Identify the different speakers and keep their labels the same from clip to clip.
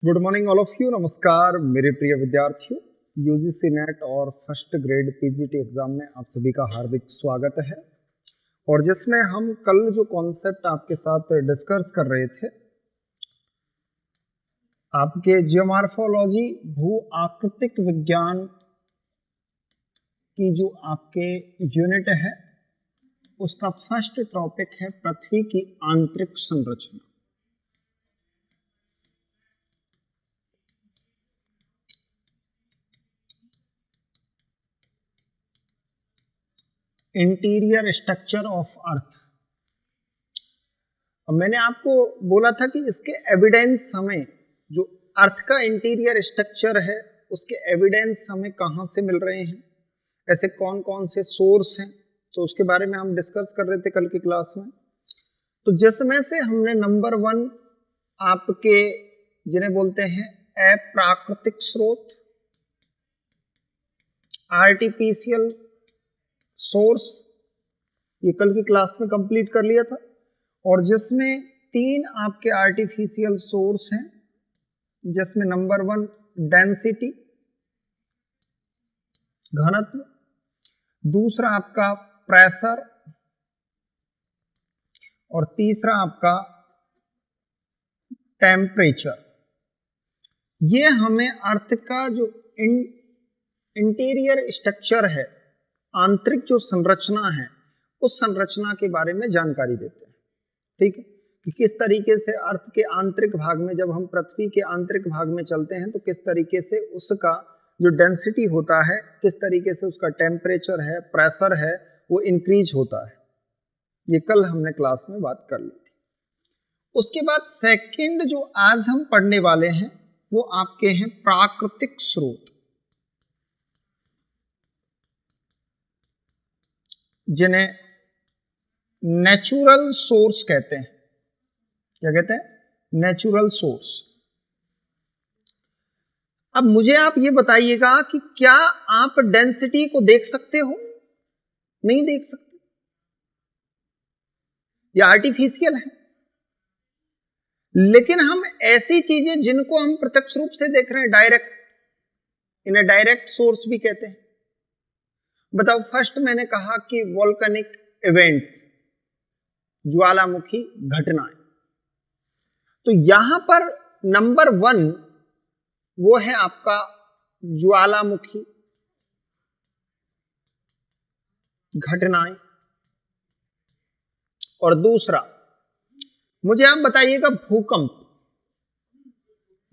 Speaker 1: Good morning all of you. नमस्कार मेरे प्रिय विद्यार्थियों। यूजीसी नेट और फर्स्ट ग्रेड पीजीटी एग्जाम में आप सभी का हार्दिक स्वागत है। और जिसमें हम कल जो कॉन्सेप्ट आपके साथ डिस्कस कर रहे थे, आपके जियोमॉर्फोलॉजी भू आकृतिक विज्ञान की जो आपके यूनिट है उसका फर्स्ट टॉपिक है पृथ्वी की आंतरिक संरचना। Interior structure of earth. अब मैंने आपको बोला था कि इसके एविडेंस हमें, जो अर्थ का इंटीरियर स्ट्रक्चर है उसके एविडेंस हमें कहाँ से मिल रहे हैं, ऐसे कौन कौन से सोर्स हैं, तो उसके बारे में हम डिस्कस कर रहे थे कल की क्लास में। तो जिसमें से हमने नंबर 1 आपके जिन्हें बोलते हैं अप्राकृतिक स्रोत, आर्टिफिशियल सोर्स, ये कल की क्लास में कंप्लीट कर लिया था। और जिसमें 3 आपके आर्टिफिशियल सोर्स हैं, जिसमें नंबर 1 डेंसिटी घनत्व, दूसरा आपका प्रेशर और तीसरा आपका टेम्परेचर। ये हमें अर्थ का जो इंटीरियर स्ट्रक्चर है, आंतरिक जो संरचना है, उस संरचना के बारे में जानकारी देते हैं। ठीक है, कि किस तरीके से अर्थ के आंतरिक भाग में, जब हम पृथ्वी के आंतरिक भाग में चलते हैं तो किस तरीके से उसका जो डेंसिटी होता है, किस तरीके से उसका टेम्परेचर है, प्रेशर है, वो इंक्रीज होता है। ये कल हमने क्लास में बात कर ली थी। उसके बाद सेकंड जो आज हम पढ़ने वाले हैं वो आपके हैं प्राकृतिक स्रोत, जिन्हें नेचुरल सोर्स कहते हैं। क्या कहते हैं? Natural source. अब मुझे आप ये बताइएगा कि क्या आप डेंसिटी को देख सकते हो? नहीं देख सकते, ये आर्टिफिशियल है। लेकिन हम ऐसी चीजें जिनको हम प्रत्यक्ष रूप से देख रहे हैं, डायरेक्ट, इन्हें डायरेक्ट सोर्स भी कहते हैं। बताओ, फर्स्ट मैंने कहा कि वोल्केनिक इवेंट्स, ज्वालामुखी घटनाएं। तो यहां पर नंबर 1 वो है आपका ज्वालामुखी घटनाएं, और दूसरा मुझे आप बताइएगा भूकंप।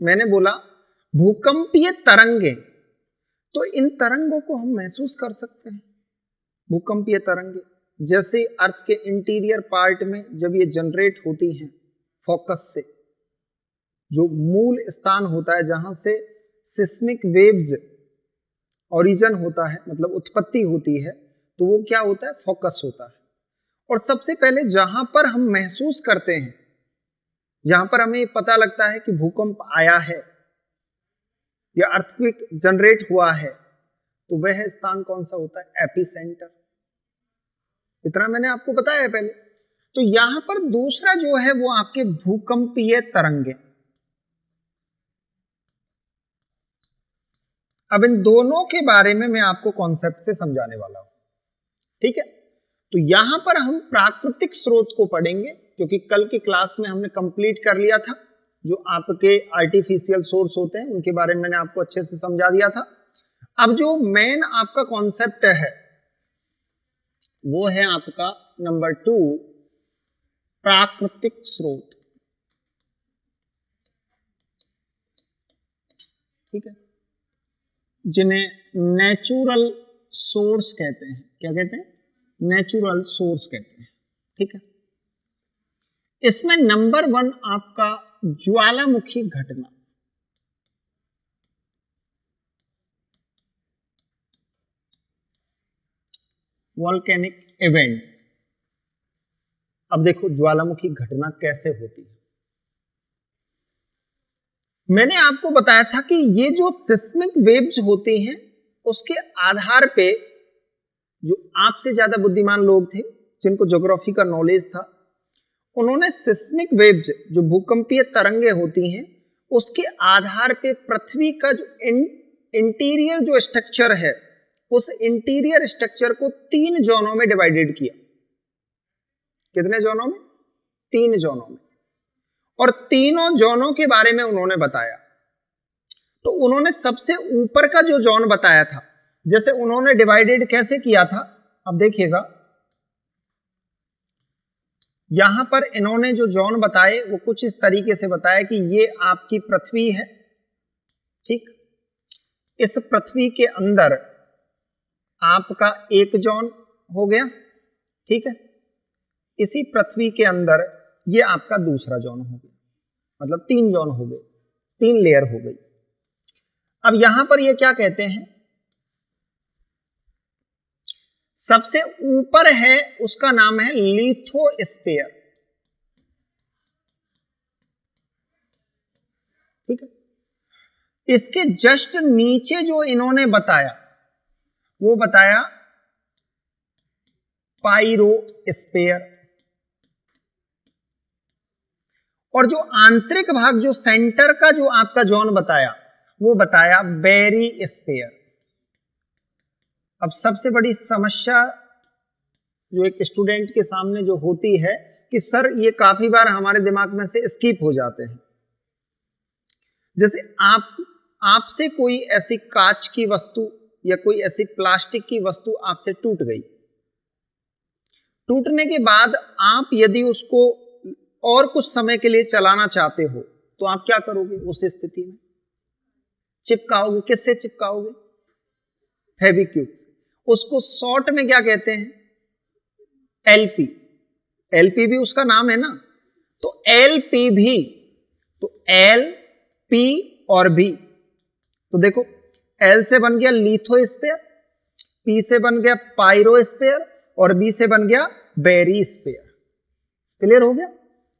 Speaker 1: मैंने बोला भूकंपीय तरंगे, तो इन तरंगों को हम महसूस कर सकते हैं। भूकंपीय तरंगे जैसे अर्थ के इंटीरियर पार्ट में जब ये जनरेट होती हैं फोकस से, जो मूल स्थान होता है जहां से सिस्मिक वेव्स ओरिजिन होता है, मतलब उत्पत्ति होती है, तो वो क्या होता है? फोकस होता है। और सबसे पहले जहां पर हम महसूस करते हैं, जहां पर हमें पता लगता है कि भूकंप आया है या अर्थक्वेक जनरेट हुआ है, तो वह स्थान कौन सा होता है? एपिसेंटर। इतना मैंने आपको बताया है पहले। तो यहां पर दूसरा जो है वो आपके भूकंपीय तरंगे। अब इन दोनों के बारे में मैं आपको कॉन्सेप्ट से समझाने वाला हूं। ठीक है, तो यहां पर हम प्राकृतिक स्रोत को पढ़ेंगे, क्योंकि कल की क्लास में हमने कंप्लीट कर लिया था। जो आपके आर्टिफिशियल सोर्स होते हैं उनके बारे में मैंने आपको अच्छे से समझा दिया था। अब जो मेन आपका कॉन्सेप्ट है वो है आपका नंबर 2 प्राकृतिक स्रोत। ठीक है, जिन्हें नेचुरल सोर्स कहते हैं। क्या कहते हैं? नेचुरल सोर्स कहते हैं। ठीक है, इसमें नंबर 1 आपका ज्वालामुखी घटना। Volcanic event. अब देखो ज्वालामुखी घटना कैसे होती है। मैंने आपको बताया था कि ये जो सिस्मिक वेव्स होती हैं उसके आधार पे, जो आपसे ज्यादा बुद्धिमान लोग थे जिनको ज्योग्राफी का नॉलेज था, उन्होंने सिस्मिक वेव्स, जो भूकंपीय तरंगे होती हैं, उसके आधार पे पृथ्वी का जो इंटीरियर जो स्ट्रक्चर है, उस इंटीरियर स्ट्रक्चर को 3 जोनों में डिवाइडेड किया। कितने जोनों में? 3 जोनों में। और तीनों जोनों के बारे में उन्होंने बताया। तो उन्होंने सबसे ऊपर का जो जोन बताया था, जैसे उन्होंने डिवाइडेड कैसे किया था, अब देखिएगा यहां पर इन्होंने जो जोन बताए वो कुछ इस तरीके से बताया कि ये आपकी पृथ्वी है, ठीक। इस पृथ्वी के अंदर आपका एक जोन हो गया, ठीक है। इसी पृथ्वी के अंदर ये आपका दूसरा जोन हो गया, मतलब 3 जोन हो गए, 3 लेयर हो गई। अब यहां पर ये क्या कहते हैं, सबसे ऊपर है उसका नाम है लिथोस्फीयर, ठीक है। इसके जस्ट नीचे जो इन्होंने बताया वो बताया पाइरोस्फीयर, और जो आंतरिक भाग, जो सेंटर का जो आपका जोन बताया वो बताया बेरिस्फीयर। अब सबसे बड़ी समस्या जो एक स्टूडेंट के सामने जो होती है कि सर ये काफी बार हमारे दिमाग में से स्किप हो जाते हैं। जैसे आपसे कोई ऐसी कांच की वस्तु या कोई ऐसी प्लास्टिक की वस्तु आपसे टूट गई, टूटने के बाद आप यदि उसको और कुछ समय के लिए चलाना चाहते हो तो आप क्या करोगे उस स्थिति में? चिपकाओगे। किससे चिपकाओगे? फेविक्विक से। उसको शॉर्ट में क्या कहते हैं? एलपी। एलपी भी उसका नाम है ना, तो एलपी भी, तो एल पी और भी, तो देखो एल से बन गया लिथोस्फीयर, पी से बन गया पाइरोस्फीयर और बी से बन गया बेरिस्फीयर। क्लियर हो गया?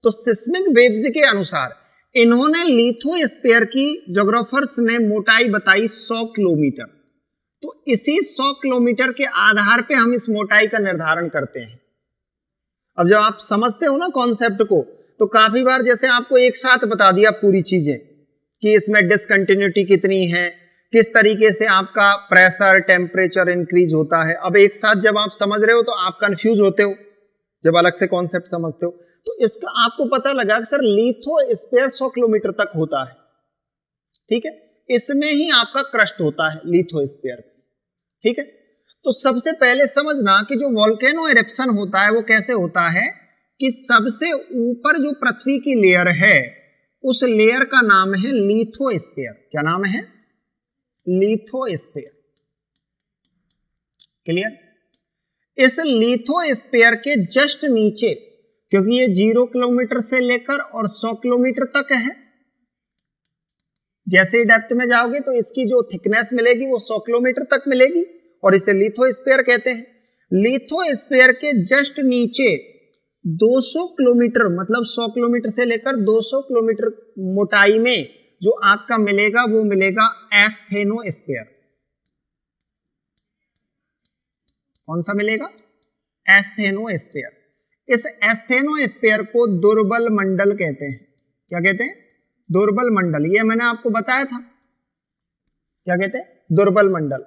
Speaker 1: तो सिस्मिक वेव्स के अनुसार इन्होंने लिथोस्फीयर की ज्योग्राफर्स ने मोटाई बताई 100 किलोमीटर। तो इसी 100 किलोमीटर के आधार पे हम इस मोटाई का निर्धारण करते हैं। अब जब आप समझते हो ना कॉन्सेप्ट को, तो काफी बार जैसे आपको एक साथ बता दिया पूरी चीजें कि इसमें डिसकंटिन्यूटी कितनी है, किस तरीके से आपका प्रेशर टेम्परेचर इंक्रीज होता है। अब एक साथ जब आप समझ रहे हो तो आप कंफ्यूज होते हो जब अलग से कॉन्सेप्ट समझते हो। तो इसका आपको पता लगा कि सर लिथोस्फीयर 100 किलोमीटर तक होता है, ठीक है। इसमें ही आपका क्रस्ट होता है लिथोस्फीयर, ठीक है। तो सबसे पहले समझना कि जो वोल्केनो इरप्शन होता है वो कैसे होता है कि सबसे ऊपर जो पृथ्वी की लेयर है उस लेयर का नाम है लिथोस्फीयर। क्या नाम है? लिथोस्फीयर। क्लियर? इस लिथोस्फीयर के जस्ट नीचे, क्योंकि ये 0 किलोमीटर से लेकर और 100 किलोमीटर तक है, जैसे ही डेप्थ में जाओगे तो इसकी जो थिकनेस मिलेगी वो 100 किलोमीटर तक मिलेगी और इसे लिथोस्फीयर कहते हैं। लिथोस्फीयर के जस्ट नीचे 200 किलोमीटर, मतलब 100 किलोमीटर से लेकर 200 किलोमीटर मोटाई में जो आपका मिलेगा वो मिलेगा एस्थेनोस्फीयर। कौन सा मिलेगा? एस्थेनोस्फीयर। इस एस्थेनोस्फीयर को दुर्बल मंडल कहते हैं। क्या कहते हैं? दुर्बल मंडल। ये मैंने आपको बताया था, क्या कहते हैं? दुर्बल मंडल।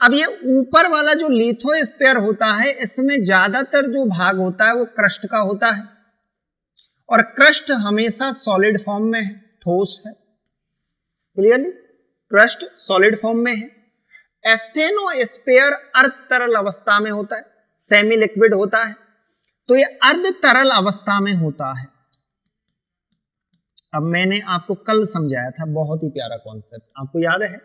Speaker 1: अब ये ऊपर वाला जो लिथोस्फीयर होता है इसमें ज्यादातर जो भाग होता है वो क्रस्ट का होता है, और क्रस्ट हमेशा सॉलिड फॉर्म में है, ठोस है। क्लियरली? क्रस्ट सॉलिड फॉर्म में है। एस्थेनोस्फीयर अर्ध तरल अवस्था में होता है, सेमी लिक्विड होता है, तो ये अर्ध तरल अवस्था में होता है। अब मैंने आपको कल समझाया था, बहुत ही प्यारा कॉन्सेप्ट, आपको याद है?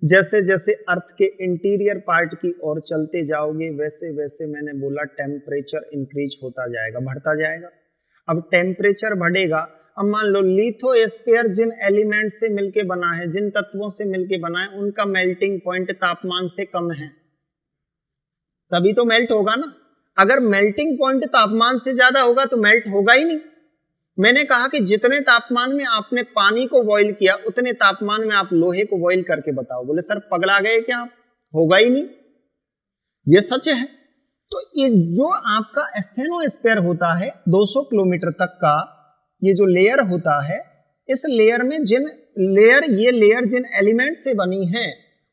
Speaker 1: जैसे जैसे अर्थ के इंटीरियर पार्ट की ओर चलते जाओगे वैसे वैसे मैंने बोला टेम्परेचर इंक्रीज होता जाएगा, बढ़ता जाएगा। अब टेम्परेचर बढ़ेगा। अब मान लो लिथोस्फीयर जिन एलिमेंट से मिलके बना है, जिन तत्वों से मिलके बना है, उनका मेल्टिंग पॉइंट तापमान से कम है, तभी तो मेल्ट होगा ना। अगर मेल्टिंग पॉइंट तापमान से ज्यादा होगा तो मेल्ट होगा ही नहीं। मैंने कहा कि जितने तापमान में आपने पानी को बॉईल किया उतने तापमान में आप लोहे को बॉईल करके बताओ। बोले सर पगला गए क्या आप? होगा ही नहीं, ये सच है। तो ये जो आपका एस्थेनोस्फीयर होता है 200 किलोमीटर तक का, ये जो लेयर होता है इस लेयर में ये लेयर जिन एलिमेंट से बनी है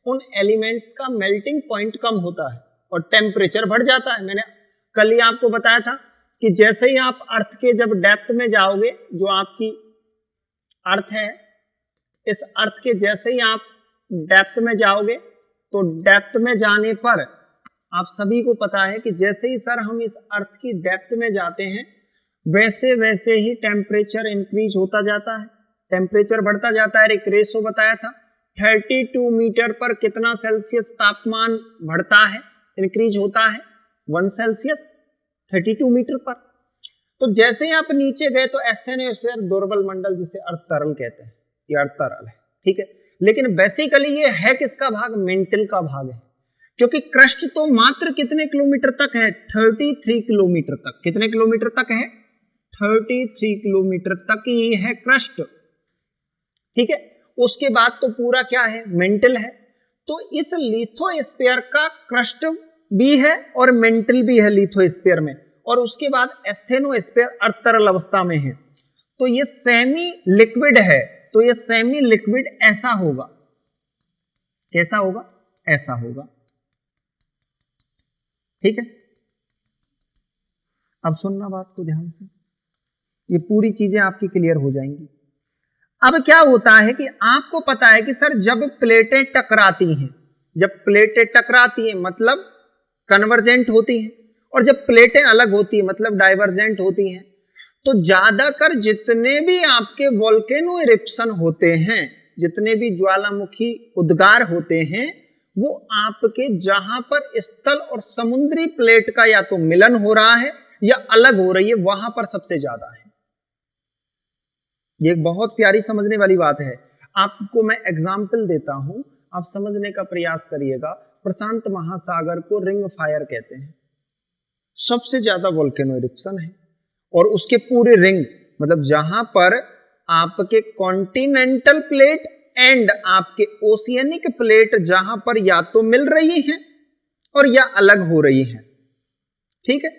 Speaker 1: उन एलिमेंट्स का मेल्टिंग पॉइंट कम होता है और टेम्परेचर बढ़ जाता है। मैंने कल ही आपको बताया था कि जैसे ही आप अर्थ के जब डेप्थ में जाओगे, जो आपकी अर्थ है, इस अर्थ के जैसे ही आप डेप्थ में जाओगे तो डेप्थ में जाने पर आप सभी को पता है कि जैसे ही सर हम इस अर्थ की डेप्थ में जाते हैं वैसे वैसे ही टेम्परेचर इंक्रीज होता जाता है, टेम्परेचर बढ़ता जाता है। एक रेशो बताया था 32 मीटर पर कितना सेल्सियस तापमान बढ़ता है, इंक्रीज होता है 1 सेल्सियस 32 मीटर पर। तो जैसे ही आप नीचे गए तो एस्थेनोस्फीयर दुर्बल मंडल, जिसे अर्थ तरल कहते हैं, ये अर्थ तरल है, ठीक है। लेकिन बेसिकली ये है किसका भाग? मेंटल का भाग है, क्योंकि क्रस्ट तो मात्र कितने किलोमीटर तक है? 33 किलोमीटर तक। कितने किलोमीटर तक है? 33 किलोमीटर तक ही है क्रस्ट, ठीक है। उसके बाद तो पूरा क्या है? मेंटल है। तो इस लिथोस्फीयर का क्रस्ट भी है और मेंटल भी है लिथोस्फीयर में, और उसके बाद एस्थेनोस्फीयर अर्ध तरल अवस्था में है। तो ये सेमी लिक्विड है। तो ये सेमी लिक्विड ऐसा होगा, कैसा होगा? ऐसा होगा, ठीक है। अब सुनना बात को ध्यान से, ये पूरी चीजें आपकी क्लियर हो जाएंगी। अब क्या होता है कि आपको पता है कि सर जब प्लेटें टकराती हैं, जब प्लेटें टकराती हैं मतलब कन्वर्जेंट होती हैं, और जब प्लेटें अलग होती हैं मतलब डाइवर्जेंट होती हैं, तो ज्यादातर जितने भी आपके वोल्केनो इरप्शन होते हैं, जितने भी ज्वालामुखी उद्गार होते हैं, वो आपके जहां पर स्थल और समुद्री प्लेट का या तो मिलन हो रहा है या अलग हो रही है, वहां पर सबसे ज्यादा है। ये एक बहुत प्यारी समझने वाली बात है। आपको मैं एग्जाम्पल देता हूं, आप समझने का प्रयास करिएगा। प्रशांत महासागर को रिंग फायर कहते हैं, सबसे ज्यादा वोल्केनो इरप्शन है, और उसके पूरे रिंग मतलब जहां पर आपके कॉन्टिनेंटल प्लेट एंड आपके ओशियनिक प्लेट जहां पर या तो मिल रही हैं और या अलग हो रही हैं, ठीक है।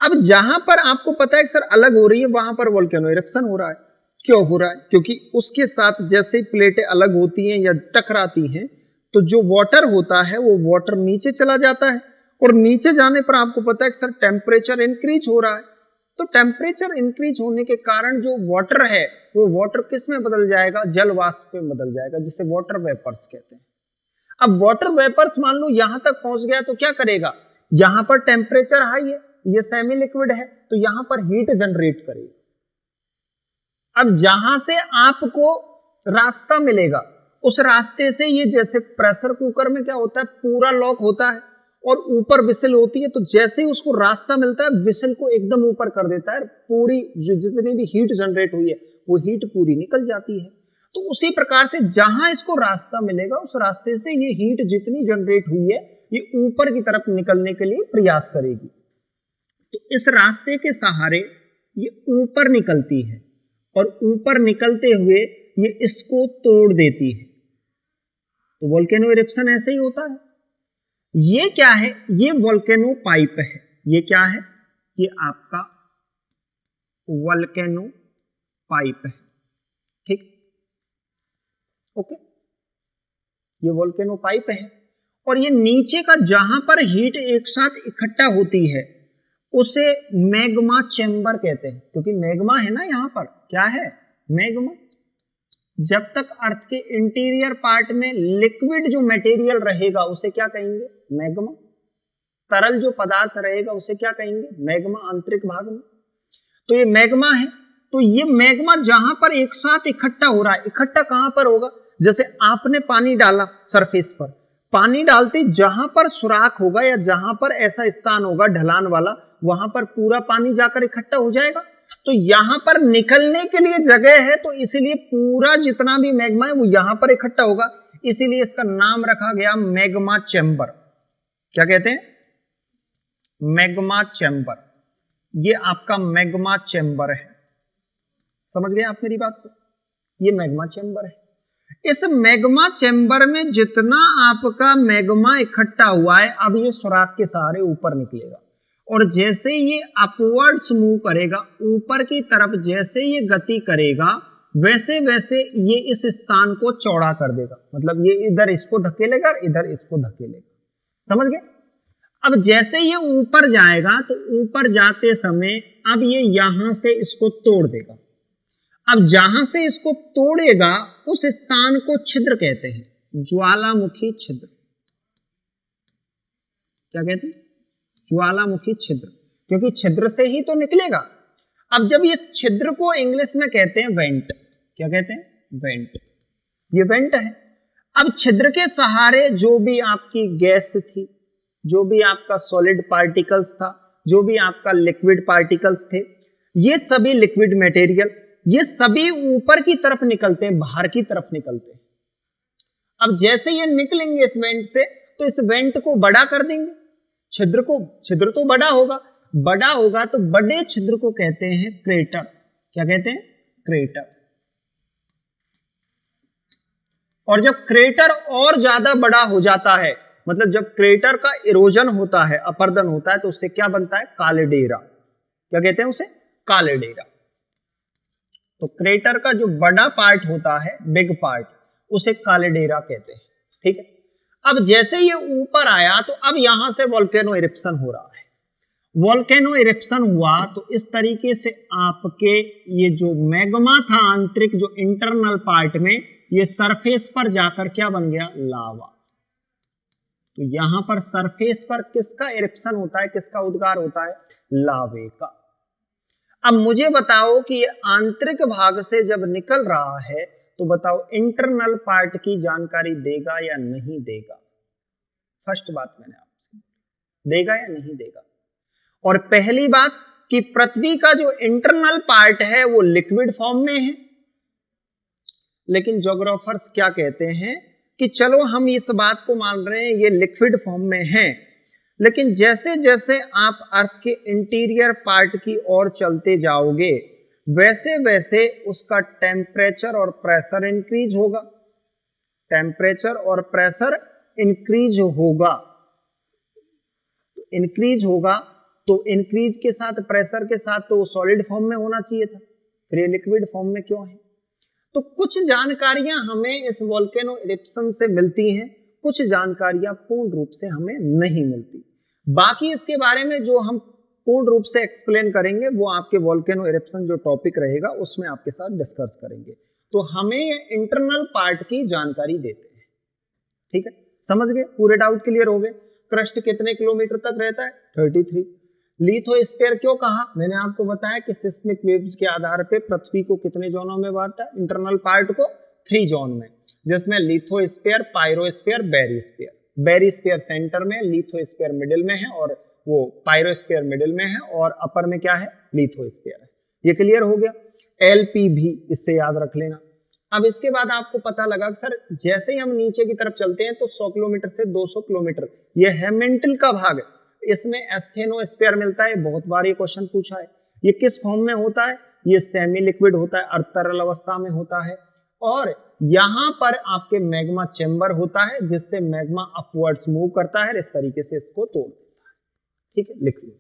Speaker 1: अब जहां पर आपको पता है कि सर अलग हो रही है, वहां पर वोल्केनो इरप्शन हो रहा है। क्यों हो रहा है? क्योंकि उसके साथ जैसे ही प्लेटें अलग होती हैं या टकराती हैं, तो जो वाटर होता है वो वाटर नीचे चला जाता है, और नीचे जाने पर आपको पता है कि सर टेम्परेचर इंक्रीज हो रहा है। तो टेम्परेचर इंक्रीज होने के कारण जो वाटर है वो वाटर किस में बदल जाएगा? जल वाष्प में बदल जाएगा, जिसे वाटर वेपर्स कहते हैं। अब वाटर वेपर्स मान लो यहां तक पहुंच गया तो क्या करेगा? यहां पर टेम्परेचर हाई है, ये सेमी लिक्विड है, तो यहां पर हीट जनरेट करेगा। अब जहां से आपको रास्ता मिलेगा उस रास्ते से, ये जैसे प्रेशर कुकर में क्या होता है, पूरा लॉक होता है और ऊपर विसल होती है, तो जैसे ही उसको रास्ता मिलता है विसल को एकदम ऊपर कर देता है, पूरी जितनी भी हीट जनरेट हुई है वो हीट पूरी निकल जाती है। तो उसी प्रकार से जहां इसको रास्ता मिलेगा उस रास्ते से ये हीट जितनी जनरेट हुई है ये ऊपर की तरफ निकलने के लिए प्रयास करेगी। तो इस रास्ते के सहारे ये ऊपर निकलती है, और ऊपर निकलते हुए ये इसको तोड़ देती है। तो वोल्केनो इरप्शन ऐसे ही होता है। ये क्या है? ये वोल्केनो पाइप है। ये क्या है? ये आपका वोल्केनो पाइप है, ठीक, ओके। ये वोल्केनो पाइप है, और ये नीचे का जहां पर हीट एक साथ इकट्ठा होती है उसे मैग्मा चेंबर कहते हैं, क्योंकि मैग्मा है ना, यहां पर क्या है? मैग्मा। जब तक अर्थ के इंटीरियर पार्ट में लिक्विड जो मटेरियल रहेगा उसे क्या कहेंगे? मैग्मा। तरल जो पदार्थ रहेगा उसे क्या कहेंगे? मैग्मा, आंतरिक भाग में। तो ये मैग्मा है। तो ये मैग्मा जहां पर एक साथ इकट्ठा हो रहा है, इकट्ठा कहां पर होगा? जैसे आपने पानी डाला सरफेस पर, पानी डालते जहां पर सुराख होगा या जहां पर ऐसा स्थान होगा ढलान वाला, वहां पर पूरा पानी जाकर इकट्ठा हो जाएगा। तो यहां पर निकलने के लिए जगह है, तो इसीलिए पूरा जितना भी मैग्मा है वो यहां पर इकट्ठा होगा, इसीलिए इसका नाम रखा गया मैग्मा चैम्बर। क्या कहते हैं? Magma chamber. ये आपका मैग्मा चैम्बर है। समझ गए आप मेरी बात को? ये मैग्मा चैम्बर है। इस मैग्मा चैम्बर में जितना आपका मैग्मा इकट्ठा हुआ है, अब ये सुराख के सहारे ऊपर निकलेगा, और जैसे ये अपवर्ड्स मूव करेगा, ऊपर की तरफ जैसे ये गति करेगा, वैसे वैसे ये इस स्थान को चौड़ा कर देगा, मतलब ये इधर इसको धकेलेगा और इधर इसको धकेलेगा। समझ गए? अब जैसे ये ऊपर जाएगा तो ऊपर जाते समय अब ये यहां से इसको तोड़ देगा। अब जहां से इसको तोड़ेगा उस स्थान को छिद्र कहते हैं, ज्वालामुखी छिद्र। क्या कहते हैं? ज्वालामुखी छिद्र, क्योंकि छिद्र से ही तो निकलेगा। अब जब इस छिद्र को इंग्लिश में कहते हैं वेंट। क्या कहते हैं? वेंट। ये वेंट है। अब छिद्र के सहारे जो भी आपकी गैस थी, जो भी आपका सॉलिड पार्टिकल्स था, जो भी आपका लिक्विड पार्टिकल्स थे, ये सभी लिक्विड मटेरियल, ये सभी ऊपर की तरफ निकलते हैं, बाहर की तरफ निकलते हैं। अब जैसे ये निकलेंगे इस वेंट से तो इस वेंट को बड़ा कर देंगे, छिद्र को। छिद्र तो बड़ा होगा, बड़ा होगा तो बड़े छिद्र को कहते हैं क्रेटर। क्या कहते हैं? क्रेटर। और जब क्रेटर और ज्यादा बड़ा हो जाता है, मतलब जब क्रेटर का इरोजन होता है, अपर्दन होता है, तो उससे क्या बनता है? कालेडेरा। क्या कहते हैं उसे? कालेडेरा। तो क्रेटर का जो बड़ा पार्ट होता है, बिग पार्ट, उसे कालेडेरा कहते हैं। ठीक है। अब जैसे ये ऊपर आया तो अब यहां से वोल्केनो इरिप्शन हो रहा है। वोल्केनो इरिप्शन हुआ तो इस तरीके से आपके ये जो मैग्मा था आंतरिक, जो इंटरनल पार्ट में, ये सरफेस पर जाकर क्या बन गया? लावा। तो यहां पर सरफेस पर किसका इरिप्शन होता है, किसका उद्गार होता है? लावे का। अब मुझे बताओ कि ये आंतरिक भाग से जब निकल रहा है तो बताओ इंटरनल पार्ट की जानकारी देगा या नहीं देगा? फर्स्ट बात मैंने आपसे, देगा या नहीं देगा? और पहली बात कि पृथ्वी का जो इंटरनल पार्ट है वो लिक्विड फॉर्म में है, लेकिन ज्योग्राफर्स क्या कहते हैं कि चलो हम इस बात को मान रहे हैं ये लिक्विड फॉर्म में है, लेकिन जैसे जैसे आप अर्थ के इंटीरियर पार्ट की ओर चलते जाओगे वैसे वैसे उसका टेम्परेचर और प्रेशर इंक्रीज होगा। टेम्परेचर और प्रेशर इंक्रीज होगा, इंक्रीज होगा तो इंक्रीज के साथ, प्रेशर के साथ तो वो सॉलिड फॉर्म में होना चाहिए था, फिर ये लिक्विड फॉर्म में क्यों है? तो कुछ जानकारियां हमें इस वोल्केनो इरिप्शन से मिलती हैं, कुछ जानकारियां पूर्ण रूप से हमें नहीं मिलती। बाकी इसके बारे में जो हम पूर्ण रूप से एक्सप्लेन करेंगे वो आपके वोल्केनो इरिप्शन जो टॉपिक रहेगा उसमें आपके साथ डिस्कस करेंगे। तो हमें इंटरनल पार्ट की जानकारी देते हैं। ठीक है, समझ गए? पूरे डाउट क्लियर हो गए? क्रस्ट कितने किलोमीटर तक रहता है? 33। लिथोस्फीयर क्यों कहा? मैंने आपको बताया कि सिस्मिक वेव्स के आधार पे पृथ्वी को कितने जोनों में बांटा? इंटरनल पार्ट को 3 जोन में, जिसमें लिथोस्फीयर, पायरोस्फीयर, बेरिस्फीयर। बेरिस्फीयर सेंटर में, लिथोस्फीयर मिडिल में है और वो पायरोस्फीयर मिडिल में है, और अपर में क्या है? लिथोस्फीयर है। ये क्लियर हो गया? LPV इससे याद रख लेना। अब इसके बाद आपको पता लगा सर जैसे ही हम नीचे की तरफ चलते हैं तो 100 किलोमीटर से 200 किलोमीटर ये है मेंटल का भाग, इसमें एस्थेनोस्फीयर मिलता है। बहुत बार ये क्वेश्चन पूछा है। ये किस फॉर्म में होता है? ये सेमी लिक्विड होता है, अर्ध तरल अवस्था में होता है, और यहां पर आपके मैग्मा चेंबर होता है जिससे मैग्मा अपवर्ड्स मूव करता है, इस तरीके से इसको तोड़ देता है। ठीक है, लिख लो।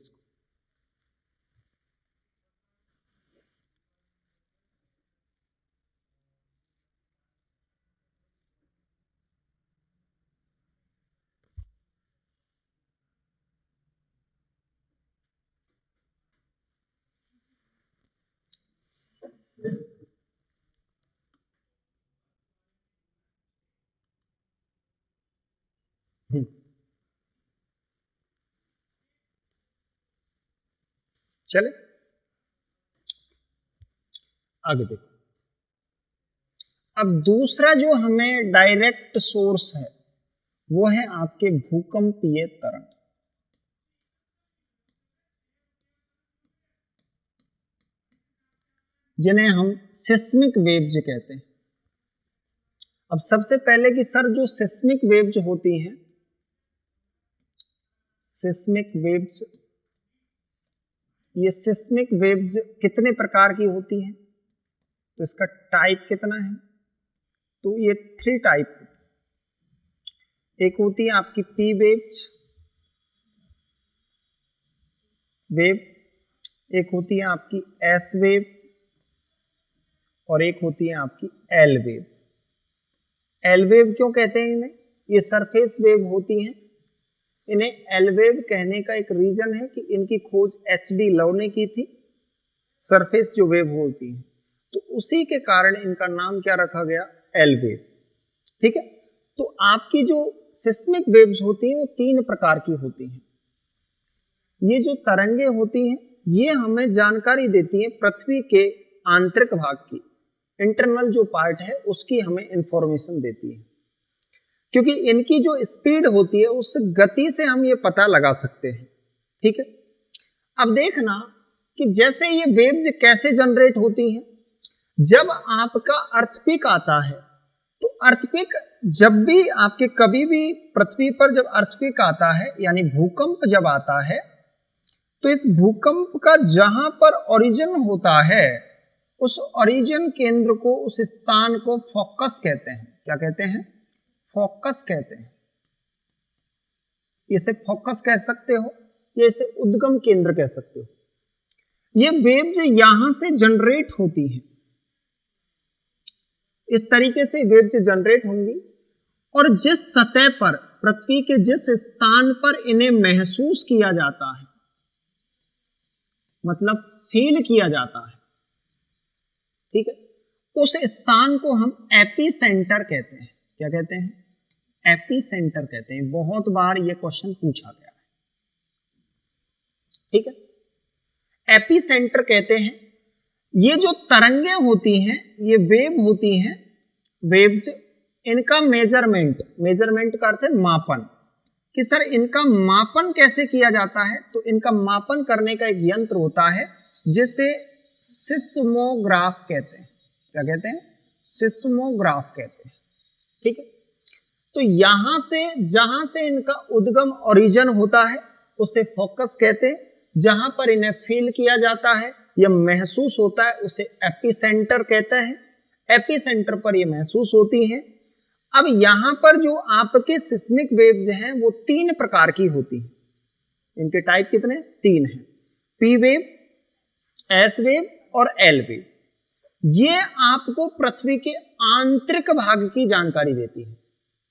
Speaker 1: चले आगे देखो। अब दूसरा जो हमें डायरेक्ट सोर्स है वो है आपके भूकंपीय तरंग, जिन्हें हम सिस्मिक वेव्स कहते हैं। अब सबसे पहले कि सर जो सिस्मिक वेव्स होती हैं, सिस्मिक वेव्स, ये सिस्मिक वेव्स कितने प्रकार की होती हैं? तो इसका टाइप कितना है? तो ये 3 टाइप होती है। एक होती है आपकी P वेव्स वेव, एक होती है आपकी S वेव, और एक होती है आपकी एल वेव। एल वेव क्यों कहते हैं इन्हें? ये सरफेस वेव होती हैं। इन्हें एल वेव कहने का एक रीजन है कि इनकी खोज एचडी लव ने की थी, सरफेस जो वेव होती है, तो उसी के कारण इनका नाम क्या रखा गया? L wave. ठीक है, तो आपकी जो सिस्मिक वेव्स होती हैं वो 3 प्रकार की होती हैं। ये जो तरंगे होती हैं ये हमें जानकारी देती हैं पृथ्वी के आंतरिक भाग की, इंटरनल जो पार्ट है उसकी हमें इंफॉर्मेशन देती है, क्योंकि इनकी जो स्पीड होती है उस गति से हम ये पता लगा सकते हैं। ठीक है, अब देखना कि जैसे ये वेव्स कैसे जनरेट होती हैं। जब आपका अर्थक्वेक आता है तो अर्थक्वेक जब भी आपके कभी भी पृथ्वी पर जब अर्थक्वेक आता है यानी भूकंप जब आता है तो इस भूकंप का जहां पर ओरिजिन होता है उस ओरिजिन केंद्र को, उस स्थान को फोकस कहते हैं। क्या कहते हैं? फोकस कहते हैं। इसे फोकस कह सकते हो या इसे उद्गम केंद्र कह सकते हो। ये वेव्स यहां से जनरेट होती हैं, इस तरीके से वेव्स जनरेट होंगी और जिस सतह पर, पृथ्वी के जिस स्थान पर इन्हें महसूस किया जाता है, मतलब फील किया जाता है, ठीक है, उस स्थान को हम एपीसेंटर कहते हैं। क्या कहते हैं? एपीसेंटर कहते हैं। बहुत बार यह क्वेश्चन पूछा गया है। ठीक है, एपीसेंटर कहते हैं। ये जो तरंगे होती हैं, ये वेव होती हैं, वेव्स, इनका मेजरमेंट, मेजरमेंट का अर्थ है मापन, कि सर इनका मापन कैसे किया जाता है। तो इनका मापन करने का एक यंत्र होता है जिसे सिस्मोग्राफ कहते हैं। क्या कहते हैं? सिस्मोग्राफ कहते हैं। ठीक है, तो यहां से जहां से इनका उद्गम ओरिजिन होता है उसे फोकस कहते हैं, जहां पर इन्हें फील किया जाता है या महसूस होता है उसे एपीसेंटर कहते हैं। एपीसेंटर पर ये महसूस होती हैं। अब यहां पर जो आपके सिस्मिक वेव्स हैं वो 3 प्रकार की होती हैं। इनके टाइप कितने? 3 हैं, पी वेव, एस वेव और एल वेव। ये आपको पृथ्वी के आंतरिक भाग की जानकारी देती है,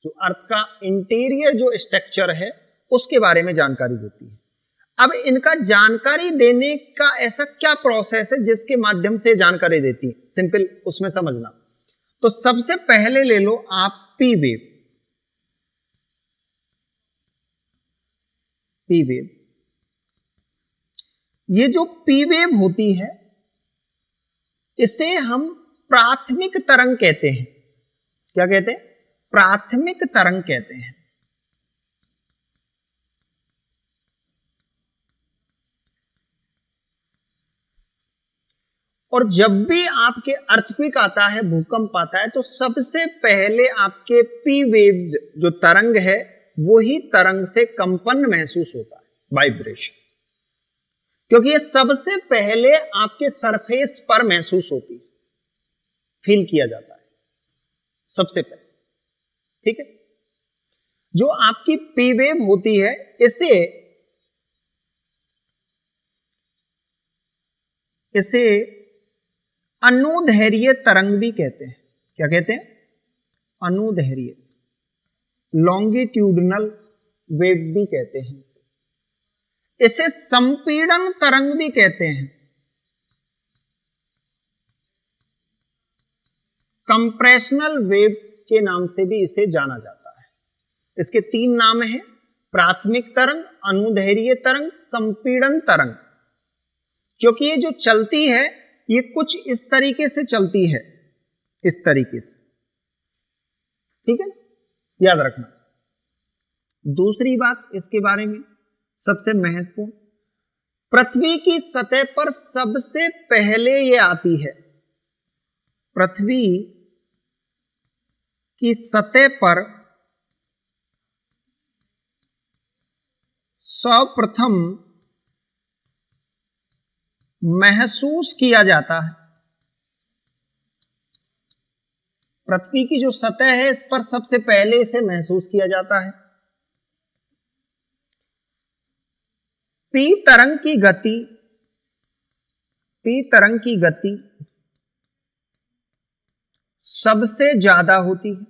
Speaker 1: जो अर्थ का इंटीरियर जो स्ट्रक्चर है उसके बारे में जानकारी देती है। अब इनका जानकारी देने का ऐसा क्या प्रोसेस है जिसके माध्यम से जानकारी देती है? सिंपल, उसमें समझना। तो सबसे पहले ले लो आप पी वेव। पी वेव, ये जो पी वेव होती है इसे हम प्राथमिक तरंग कहते हैं। क्या कहते हैं? प्राथमिक तरंग कहते हैं। और जब भी आपके अर्थक्वेक आता है, भूकंप आता है, तो सबसे पहले आपके पी वेव जो तरंग है वही तरंग से कंपन महसूस होता है, वाइब्रेशन, क्योंकि ये सबसे पहले आपके सरफेस पर महसूस होती है, फील किया जाता है सबसे पहले। ठीक है, जो आपकी पी वेव होती है इसे अनुदैर्घ्य तरंग भी कहते हैं। क्या कहते हैं? अनुदैर्घ्य, लॉन्गिट्यूडनल वेव भी कहते हैं इसे संपीड़न तरंग भी कहते हैं, कंप्रेशनल वेव के नाम से भी इसे जाना जाता है। इसके 3 नाम हैं, प्राथमिक तरंग, अनुदैर्घ्य तरंग, संपीड़न तरंग। क्योंकि ये जो चलती है ये कुछ इस तरीके से चलती है, इस तरीके से। ठीक है, याद रखना। दूसरी बात इसके बारे में सबसे महत्वपूर्ण, पृथ्वी की सतह पर सबसे पहले ये आती है। पृथ्वी की सतह पर सर्वप्रथम महसूस किया जाता है। पृथ्वी की जो सतह है इस पर सबसे पहले इसे महसूस किया जाता है। पी तरंग की गति, पी तरंग की गति सबसे ज्यादा होती है।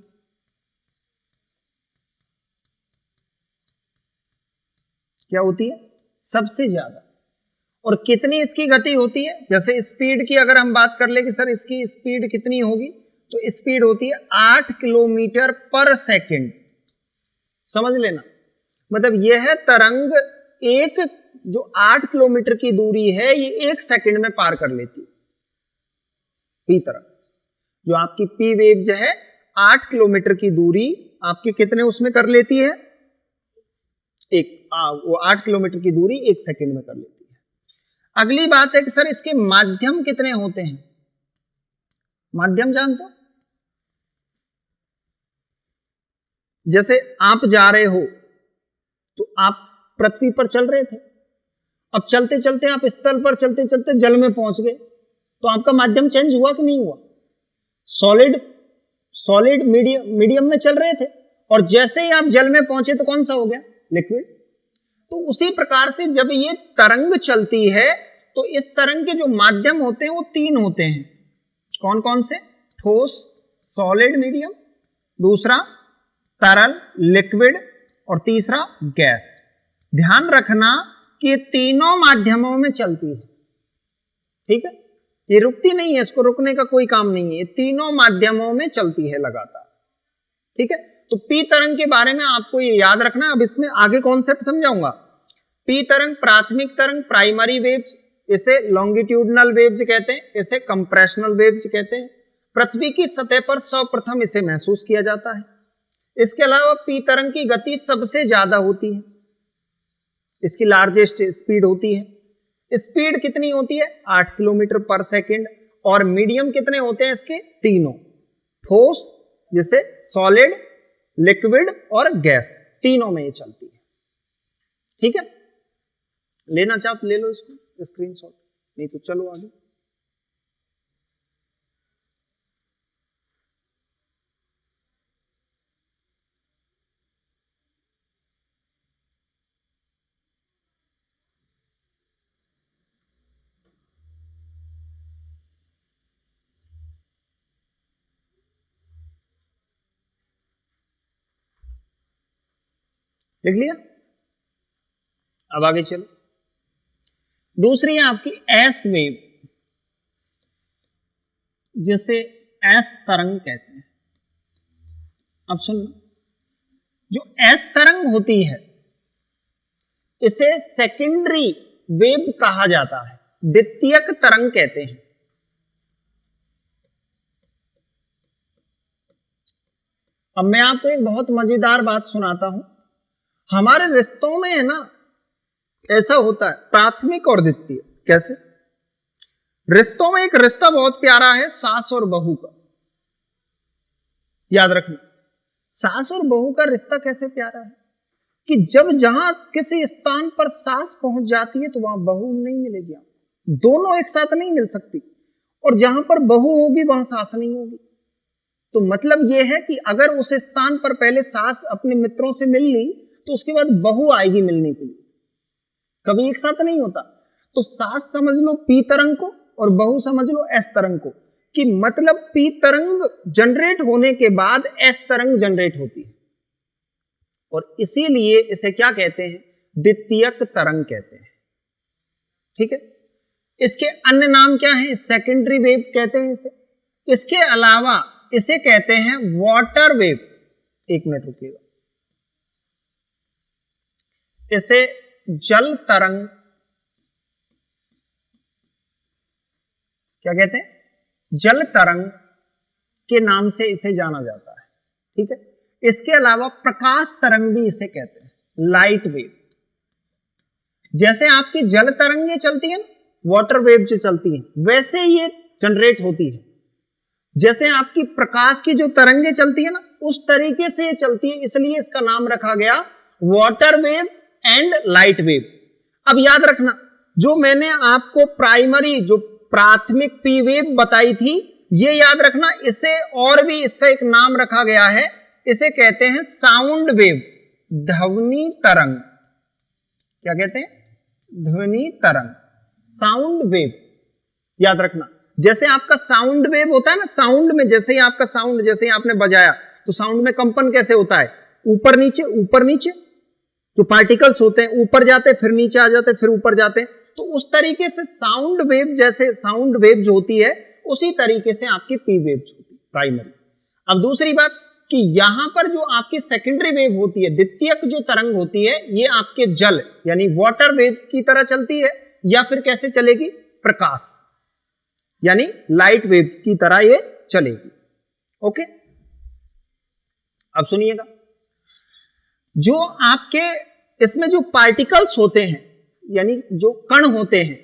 Speaker 1: क्या होती है? सबसे ज्यादा। और कितनी इसकी गति होती है? जैसे स्पीड की अगर हम बात कर ले कि सर इसकी स्पीड कितनी होगी, तो स्पीड होती है 8 किलोमीटर पर सेकंड। समझ लेना, मतलब यह तरंग एक जो 8 किलोमीटर की दूरी है ये 1 सेकंड में पार कर लेती है। पी तरंग जो आपकी पी वेव जो है 8 किलोमीटर की दूरी आपके कितने उसमें कर लेती है? वो 8 किलोमीटर की दूरी 1 सेकंड में कर लेती है। अगली बात है कि सर इसके माध्यम कितने होते हैं? माध्यम जानते हो? जैसे आप जा रहे हो तो आप पृथ्वी पर चल रहे थे, अब चलते चलते आप स्थल पर चलते चलते जल में पहुंच गए, तो आपका माध्यम चेंज हुआ कि नहीं हुआ? सॉलिड मीडियम में चल रहे थे और जैसे ही आप जल में पहुंचे तो कौन सा हो गया? लिक्विड। तो उसी प्रकार से जब ये तरंग चलती है तो इस तरंग के जो माध्यम होते हैं वो 3 होते हैं। कौन कौन से? ठोस, सॉलिड मीडियम, दूसरा तरल लिक्विड, और तीसरा गैस। ध्यान रखना कि तीनों माध्यमों में चलती है, ठीक है? ये रुकती नहीं है, इसको रुकने का कोई काम नहीं है, ये तीनों माध्यमों में चलती है लगातार, ठीक है? तो पी तरंग के बारे में आपको ये याद रखना। अब इसमें आगे कॉन्सेप्ट समझाऊंगा। पी तरंग प्राथमिक तरंग, प्राइमरी वेव्स, इसे लॉन्गिट्यूडनल वेव्स कहते हैं, इसे कंप्रेशनल वेव्स कहते हैं। पृथ्वी की सतह पर सर्वप्रथम इसे महसूस किया जाता है। इसके अलावा पी तरंग की गति सबसे ज्यादा होती है, इसकी लार्जेस्ट स्पीड होती है। स्पीड कितनी होती है? 8 किलोमीटर पर सेकंड। और मीडियम कितने होते हैं इसके? तीनों, ठोस जिसे सॉलिड, लिक्विड और गैस, तीनों में ये चलती है, ठीक है? लेना चाहो तो ले लो इसको स्क्रीनशॉट, नहीं तो चलो आगे। लिख लिया? अब आगे चलो। दूसरी है आपकी एस वेव, जिसे एस तरंग कहते हैं। अब सुन, जो एस तरंग होती है इसे सेकेंडरी वेव कहा जाता है, द्वितीयक तरंग कहते हैं। अब मैं आपको एक बहुत मजेदार बात सुनाता हूं। हमारे रिश्तों में है ना, ऐसा होता है प्राथमिक और द्वितीय। कैसे? रिश्तों में एक रिश्ता बहुत प्यारा है, सास और बहू का। याद रखना, सास और बहू का रिश्ता कैसे प्यारा है कि जब जहां किसी स्थान पर सास पहुंच जाती है तो वहां बहू नहीं मिलेगी, दोनों एक साथ नहीं मिल सकती। और जहां पर बहू होगी वहां सास नहीं होगी। तो मतलब यह है कि अगर उस स्थान पर पहले सास अपने मित्रों से मिल ली तो उसके बाद बहू आएगी मिलने के लिए, कभी एक साथ नहीं होता। तो सास समझ लो पी तरंग को और बहू समझ लो एस तरंग को, कि मतलब पी तरंग जनरेट होने के बाद एस तरंग जनरेट होती है, और इसीलिए इसे क्या कहते हैं? द्वितीयक तरंग कहते हैं, ठीक है? इसके अन्य नाम क्या है? सेकेंडरी वेव कहते हैं इसे। इसके अलावा इसे कहते हैं वाटर वेव। एक मिनट रुकिएगा, इसे जल तरंग क्या कहते हैं? जल तरंग के नाम से इसे जाना जाता है, ठीक है? इसके अलावा प्रकाश तरंग भी इसे कहते हैं, लाइट वेव। जैसे आपकी जल तरंगें चलती है ना, वाटर वेव जो चलती है, वैसे ये जनरेट होती है। जैसे आपकी प्रकाश की जो तरंगें चलती है ना, उस तरीके से ये चलती है, इसलिए इसका नाम रखा गया water wave and light wave. अब याद रखना, जो मैंने आपको प्राइमरी जो प्राथमिक पी वेव बताई थी, ये याद रखना, इसे और भी इसका एक नाम रखा गया है, इसे कहते हैं साउंड वेव, ध्वनि तरंग। क्या कहते हैं? ध्वनि तरंग, साउंड वेव। याद रखना, जैसे आपका साउंड वेव होता है ना, साउंड में जैसे ही आपका साउंड, जैसे ही आपने बजाया तो साउंड में कंपन कैसे होता है, ऊपर नीचे ऊपर नीचे, जो पार्टिकल्स होते हैं ऊपर जाते फिर नीचे आ जाते फिर ऊपर जाते हैं। तो उस तरीके से साउंड वेव, जैसे साउंड वेव जो होती है उसी तरीके से आपकी पी वेव होती है प्राइमरी। अब दूसरी बात कि यहां पर जो आपकी सेकेंडरी वेव होती है, द्वितीयक जो तरंग होती है, ये आपके जल यानी वाटर वेव की तरह चलती है, या फिर कैसे चलेगी, प्रकाश यानी लाइट वेव की तरह ये चलेगी। ओके, अब सुनिएगा, जो आपके इसमें जो पार्टिकल्स होते हैं यानी जो कण होते हैं,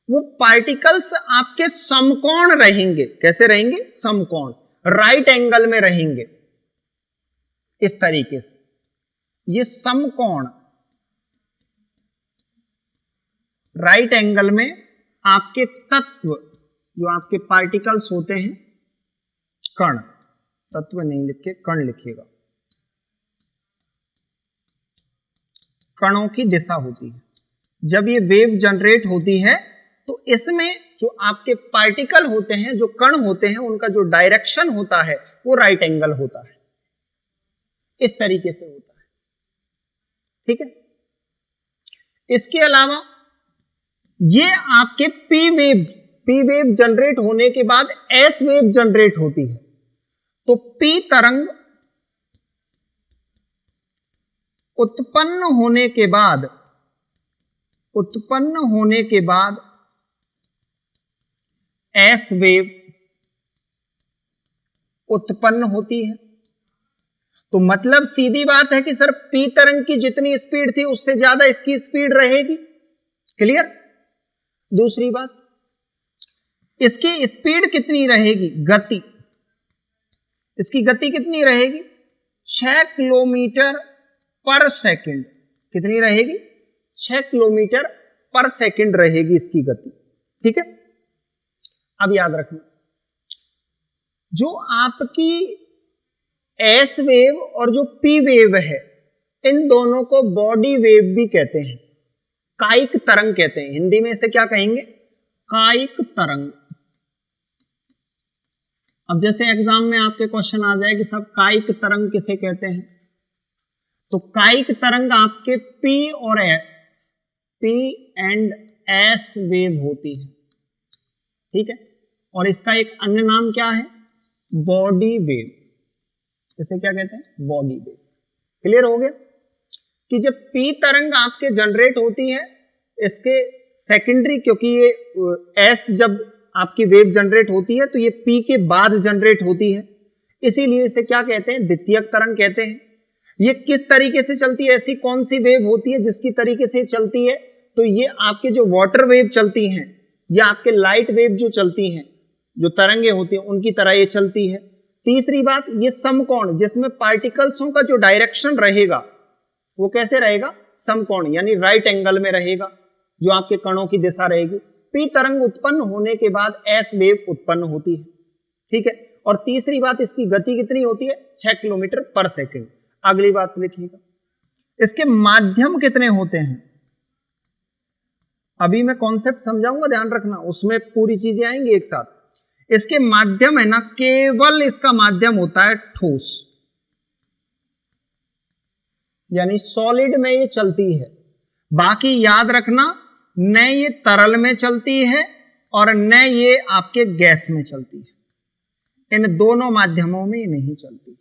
Speaker 1: वो पार्टिकल्स आपके समकोण रहेंगे। कैसे रहेंगे, समकोण, राइट एंगल में रहेंगे। इस तरीके से ये समकोण राइट एंगल में आपके तत्व, जो आपके पार्टिकल्स होते हैं, कण, तत्व नहीं लिख के कण लिखिएगा, कणों की दिशा होती है। जब ये वेव जनरेट होती है तो इसमें जो आपके पार्टिकल होते हैं, जो कण होते हैं, उनका जो डायरेक्शन होता है वो राइट एंगल होता है। इस तरीके से होता है, ठीक है। इसके अलावा ये आपके पी वेव जनरेट होने के बाद एस वेव जनरेट होती है। तो पी तरंग उत्पन्न होने के बाद एस वेव उत्पन्न होती है। तो मतलब सीधी बात है कि सर पी तरंग की जितनी स्पीड थी उससे ज्यादा इसकी स्पीड रहेगी। क्लियर। दूसरी बात, इसकी स्पीड कितनी रहेगी, गति, इसकी गति कितनी रहेगी, 6 किलोमीटर पर सेकंड। कितनी रहेगी, 6 किलोमीटर पर सेकंड रहेगी इसकी गति, ठीक है। अब याद रखना, जो आपकी एस वेव और जो पी वेव है, इन दोनों को बॉडी वेव भी कहते हैं, कायिक तरंग कहते हैं। हिंदी में इसे क्या कहेंगे, कायिक तरंग। अब जैसे एग्जाम में आपके क्वेश्चन आ जाए कि सब कायिक तरंग किसे कहते हैं, तो कायिक तरंग आपके पी और S, P and S wave होती है, ठीक है। और इसका एक अन्य नाम क्या है, बॉडी वेव। इसे क्या कहते हैं, बॉडी वेव। क्लियर हो गया कि जब पी तरंग आपके जनरेट होती है, इसके सेकेंडरी, क्योंकि ये एस जब आपकी वेव जनरेट होती है तो ये पी के बाद जनरेट होती है, इसीलिए इसे क्या कहते हैं, द्वितीयक तरंग कहते हैं। ये किस तरीके से चलती है, ऐसी कौन सी वेव होती है जिसकी तरीके से चलती है, तो ये आपके जो वाटर वेव चलती हैं या आपके लाइट वेव जो चलती हैं, जो तरंगे होती हैं, उनकी तरह ये चलती है। तीसरी बात, ये समकोण, जिसमें पार्टिकल्सों का जो डायरेक्शन रहेगा वो कैसे रहेगा, समकोण यानी राइट एंगल में रहेगा, जो आपके कणों की दिशा रहेगी। पी तरंग उत्पन्न होने के बाद एस वेव उत्पन्न होती है, ठीक है। और तीसरी बात, इसकी गति कितनी होती है, 6 किलोमीटर पर सेकंड। अगली बात लिखिएगा, इसके माध्यम कितने होते हैं। अभी मैं कॉन्सेप्ट समझाऊंगा, ध्यान रखना, उसमें पूरी चीजें आएंगी एक साथ। इसके माध्यम है ना, केवल इसका माध्यम होता है ठोस, यानी सॉलिड में ये चलती है। बाकी याद रखना, न ये तरल में चलती है और न ये आपके गैस में चलती है। इन दोनों माध्यमों में ये नहीं चलती।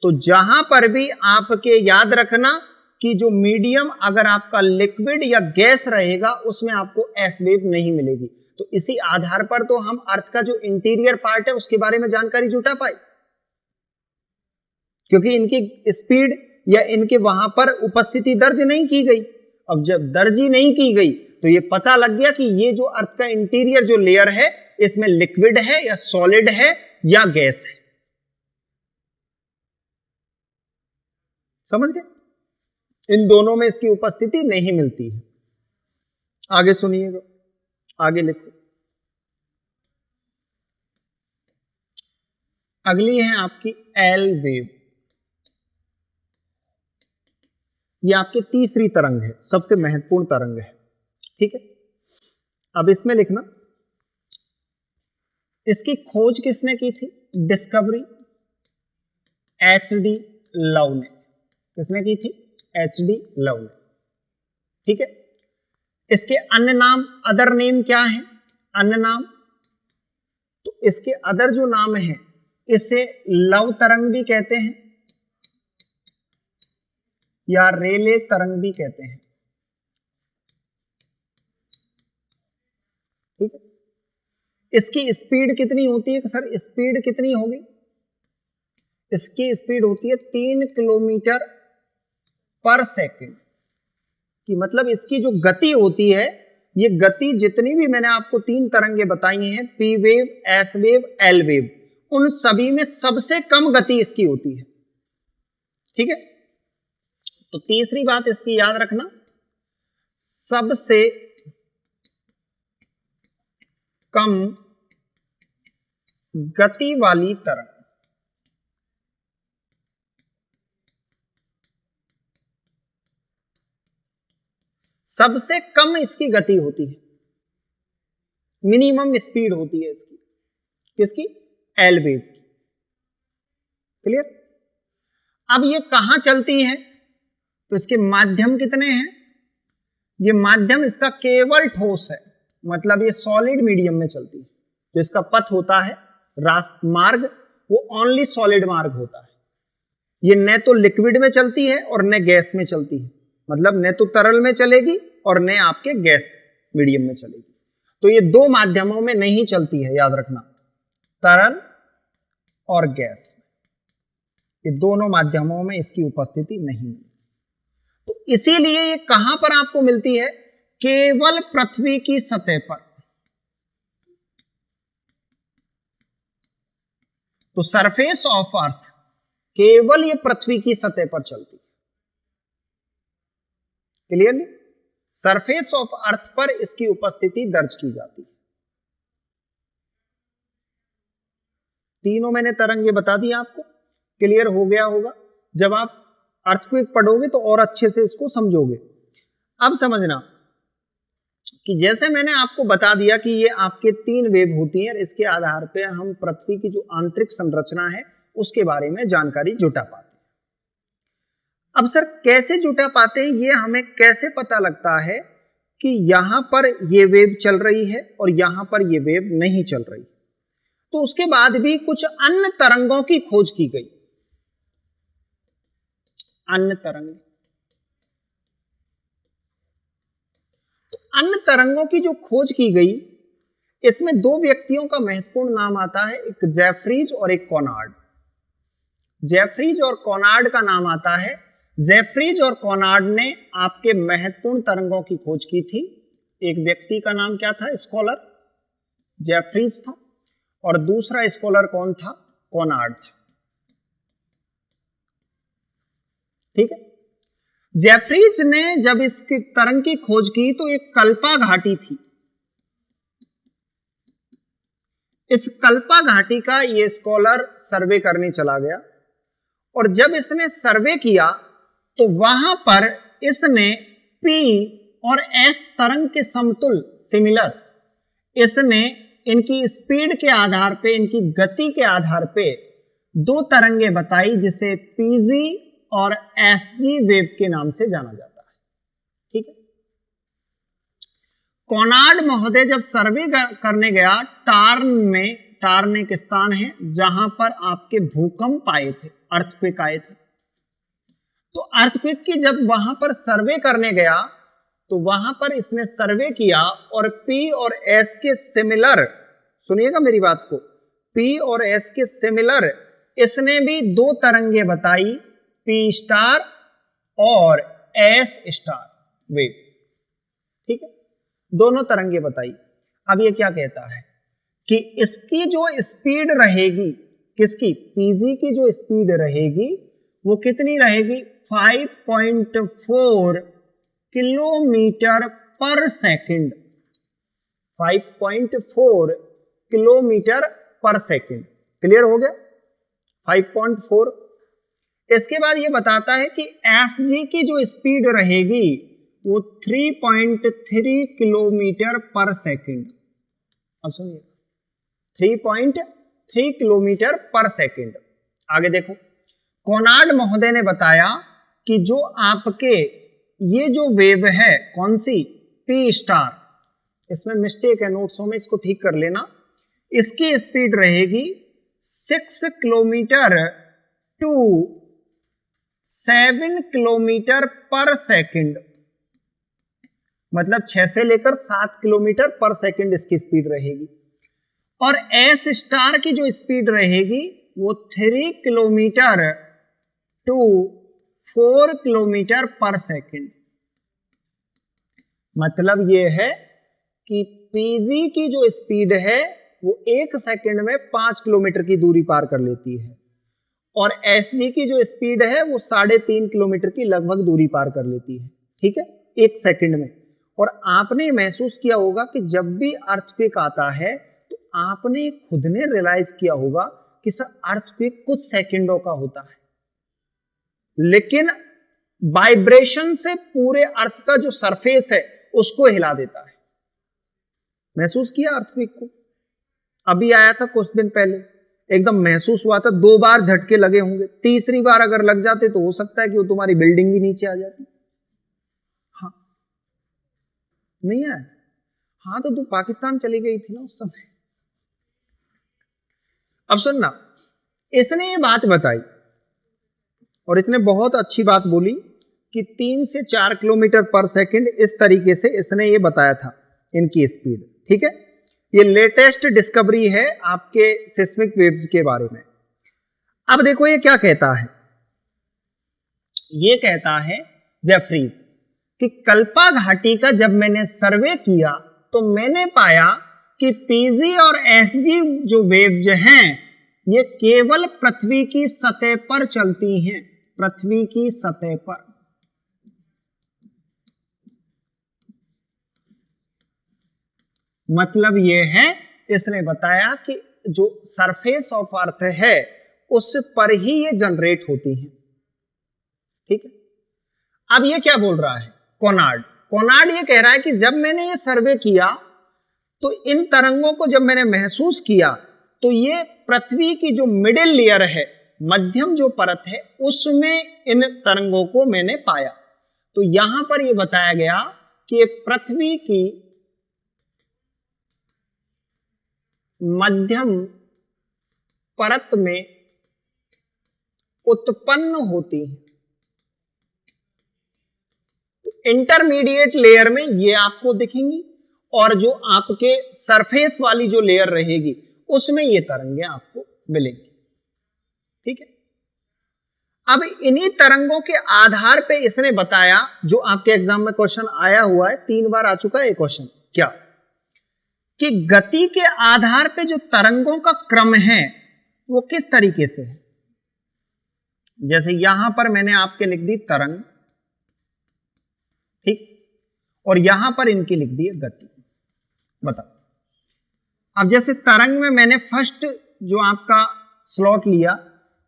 Speaker 1: तो जहां पर भी आपके याद रखना कि जो मीडियम अगर आपका लिक्विड या गैस रहेगा, उसमें आपको एस वेव नहीं मिलेगी। तो इसी आधार पर तो हम अर्थ का जो इंटीरियर पार्ट है उसके बारे में जानकारी जुटा पाए, क्योंकि इनकी स्पीड या इनके वहां पर उपस्थिति दर्ज नहीं की गई। अब जब दर्ज ही नहीं की गई तो ये पता लग गया कि ये जो अर्थ का इंटीरियर जो लेयर है, इसमें लिक्विड है या सॉलिड है या गैस है। समझ गए, इन दोनों में इसकी उपस्थिति नहीं मिलती है। आगे सुनिएगा, आगे लिखो। अगली है आपकी एल वेव। ये आपकी तीसरी तरंग है, सबसे महत्वपूर्ण तरंग है, ठीक है। अब इसमें लिखना, इसकी खोज किसने की थी? डिस्कवरी HD लव ने। किसने की थी? HD लव ने। ठीक है। इसके अन्य नाम, अदर नेम क्या है? अन्य नाम, तो इसके अदर जो नाम है इसे लव तरंग भी कहते हैं या रेले तरंग भी कहते हैं। ठीक है। इसकी स्पीड कितनी होती है सर? स्पीड कितनी होगी? इसकी स्पीड होती है 3 किलोमीटर पर सेकंड की, मतलब इसकी जो गति होती है, ये गति जितनी भी मैंने आपको 3 तरंगे बताई हैं, P wave, S wave, L wave, उन सभी में सबसे कम गति इसकी होती है। ठीक है। तो तीसरी बात इसकी याद रखना, सबसे कम गति वाली तरंग। सबसे कम इसकी गति होती है, मिनिमम स्पीड होती है इसकी। किसकी? एल वेव की। क्लियर? अब ये कहां चलती है? तो इसके माध्यम कितने हैं? ये माध्यम इसका केवल ठोस है, मतलब ये सॉलिड मीडियम में चलती है। जो इसका पथ होता है, मार्ग, वो ओनली सॉलिड मार्ग होता है। ये न तो लिक्विड में चलती है और न गैस में चलती है, मतलब न तो तरल में चलेगी और न आपके गैस मीडियम में चलेगी। तो ये दो माध्यमों में नहीं चलती है, याद रखना, तरल और गैस, ये दोनों माध्यमों में इसकी उपस्थिति नहीं है। तो इसीलिए ये कहां पर आपको मिलती है? केवल पृथ्वी की सतह पर। तो सरफेस ऑफ अर्थ, केवल ये पृथ्वी की सतह पर चलती है। क्लियरली? सरफेस ऑफ अर्थ पर इसकी उपस्थिति दर्ज की जाती है। तीनों मैंने तरंगे बता दी आपको, क्लियर हो गया होगा। जब आप अर्थक्वेक पढ़ोगे तो और अच्छे से इसको समझोगे। अब समझना कि जैसे मैंने आपको बता दिया कि ये आपके 3 वेव होती हैं, इसके आधार पे हम पृथ्वी की जो आंतरिक संरचना है उसके बारे में जानकारी जुटा पाते हैं। अब सर कैसे जुटा पाते हैं? ये हमें कैसे पता लगता है कि यहां पर ये वेव चल रही है और यहां पर ये वेव नहीं चल रही? तो उसके बाद भी कुछ अन्य तरंगों की खोज की गई। अन्य तरंग, तो अन्य तरंगों की जो खोज की गई, इसमें 2 व्यक्तियों का महत्वपूर्ण नाम आता है, एक जेफरीज और एक कॉनार्ड। जेफरीज और कॉनार्ड का नाम आता है। जेफरीज और कॉनार्ड ने आपके महत्वपूर्ण तरंगों की खोज की थी। एक व्यक्ति का नाम क्या था? स्कॉलर जेफरीज था, और दूसरा स्कॉलर कौन था? कॉनार्ड था। ठीक है। जेफरीज ने जब इसकी तरंग की खोज की तो एक कल्पा घाटी थी। इस कल्पा घाटी का ये स्कॉलर सर्वे करने चला गया, और जब इसने सर्वे किया तो वहां पर इसने P और S तरंग के समतुल, सिमिलर, इसने इनकी स्पीड के आधार पे, इनकी गति के आधार पे 2 तरंगे बताई, जिसे PG और SG वेव के नाम से जाना जाता है। ठीक है। कॉनार्ड महोदय जब सर्वे करने गया टार्न में, टार्न एक स्थान है जहां पर आपके भूकंप आए थे, अर्थक्वेक आए थे, तो अर्थक्वेक की जब वहां पर सर्वे करने गया तो वहां पर इसने सर्वे किया और P और S के सिमिलर, सुनिएगा मेरी बात को, P और S के सिमिलर इसने भी 2 तरंगे बताई, P स्टार और S स्टार वेव। ठीक है, दोनों तरंगे बताई। अब ये क्या कहता है कि इसकी जो स्पीड रहेगी, किसकी? PG की जो स्पीड रहेगी वो कितनी रहेगी? 5.4 किलोमीटर पर सेकंड। 5.4 किलोमीटर पर सेकंड। क्लियर हो गया? 5.4। इसके बाद ये बताता है कि SG की जो स्पीड रहेगी वो 3.3 किलोमीटर पर सेकंड। अब सुनिए, 3.3 किलोमीटर पर सेकंड। आगे देखो, कोनार्ड महोदय ने बताया कि जो आपके ये जो वेव है कौन सी, पी स्टार, इसमें मिस्टेक है नोट्सों में, इसको ठीक कर लेना। इसकी स्पीड रहेगी 6 किलोमीटर टू 7 किलोमीटर पर सेकंड, मतलब 6 से लेकर 7 किलोमीटर पर सेकंड इसकी स्पीड रहेगी। और एस स्टार की जो स्पीड रहेगी वो 3 किलोमीटर टू 4 किलोमीटर पर सेकंड। मतलब ये है कि पीजी की जो स्पीड है वो 1 सेकंड में 5 किलोमीटर की दूरी पार कर लेती है, और एसजी की जो स्पीड है वो 3.5 किलोमीटर की लगभग दूरी पार कर लेती है, ठीक है, 1 सेकंड में। और आपने महसूस किया होगा कि जब भी अर्थक्वेक आता है तो आपने खुद ने रियलाइज किया होगा कि सर अर्थक्वेक कुछ सेकंडों का होता है, लेकिन वाइब्रेशन से पूरे अर्थ का जो सरफेस है उसको हिला देता है। महसूस किया अर्थक्वेक को? अभी आया था कुछ दिन पहले, एकदम महसूस हुआ था, 2 बार झटके लगे होंगे, तीसरी बार अगर लग जाते तो हो सकता है कि वो तुम्हारी बिल्डिंग ही नीचे आ जाती। हाँ नहीं आया? हाँ तो तू पाकिस्तान चली गई थी ना उस समय। अब सुनना, इसने ये बात बताई और इसने बहुत अच्छी बात बोली कि 3 से 4 किलोमीटर पर सेकंड, इस तरीके से इसने ये बताया था इनकी स्पीड, ठीक है। ये लेटेस्ट डिस्कवरी है आपके सिस्मिक वेव्स के बारे में। अब देखो ये क्या कहता है, ये कहता है जेफरीज कि कल्पा घाटी का जब मैंने सर्वे किया तो मैंने पाया कि पीजी और एसजी जो वेव्स हैं ये केवल पृथ्वी की सतह पर चलती हैं, पृथ्वी की सतह पर। मतलब ये है, इसने बताया कि जो सरफेस ऑफ अर्थ है उस पर ही ये जनरेट होती है, ठीक है। अब ये क्या बोल रहा है कोनार्ड ये कह रहा है कि जब मैंने ये सर्वे किया तो इन तरंगों को जब मैंने महसूस किया तो ये पृथ्वी की जो मिडिल लेयर है, मध्यम जो परत है, उसमें इन तरंगों को मैंने पाया। तो यहां पर यह बताया गया कि पृथ्वी की मध्यम परत में उत्पन्न होती है। तो इंटरमीडिएट लेयर में ये आपको दिखेंगी और जो आपके सरफेस वाली जो लेयर रहेगी उसमें ये तरंगें आपको मिलेंगी, ठीक है। अब इन्हीं तरंगों के आधार पे इसने बताया, जो आपके एग्जाम में क्वेश्चन आया हुआ है, 3 बार आ चुका है ये क्वेश्चन, क्या कि गति के आधार पे जो तरंगों का क्रम है वो किस तरीके से है। जैसे यहां पर मैंने आपके लिख दी तरंग, ठीक, और यहां पर इनकी लिख दी है गति। बताओ, अब जैसे तरंग में मैंने फर्स्ट जो आपका स्लॉट लिया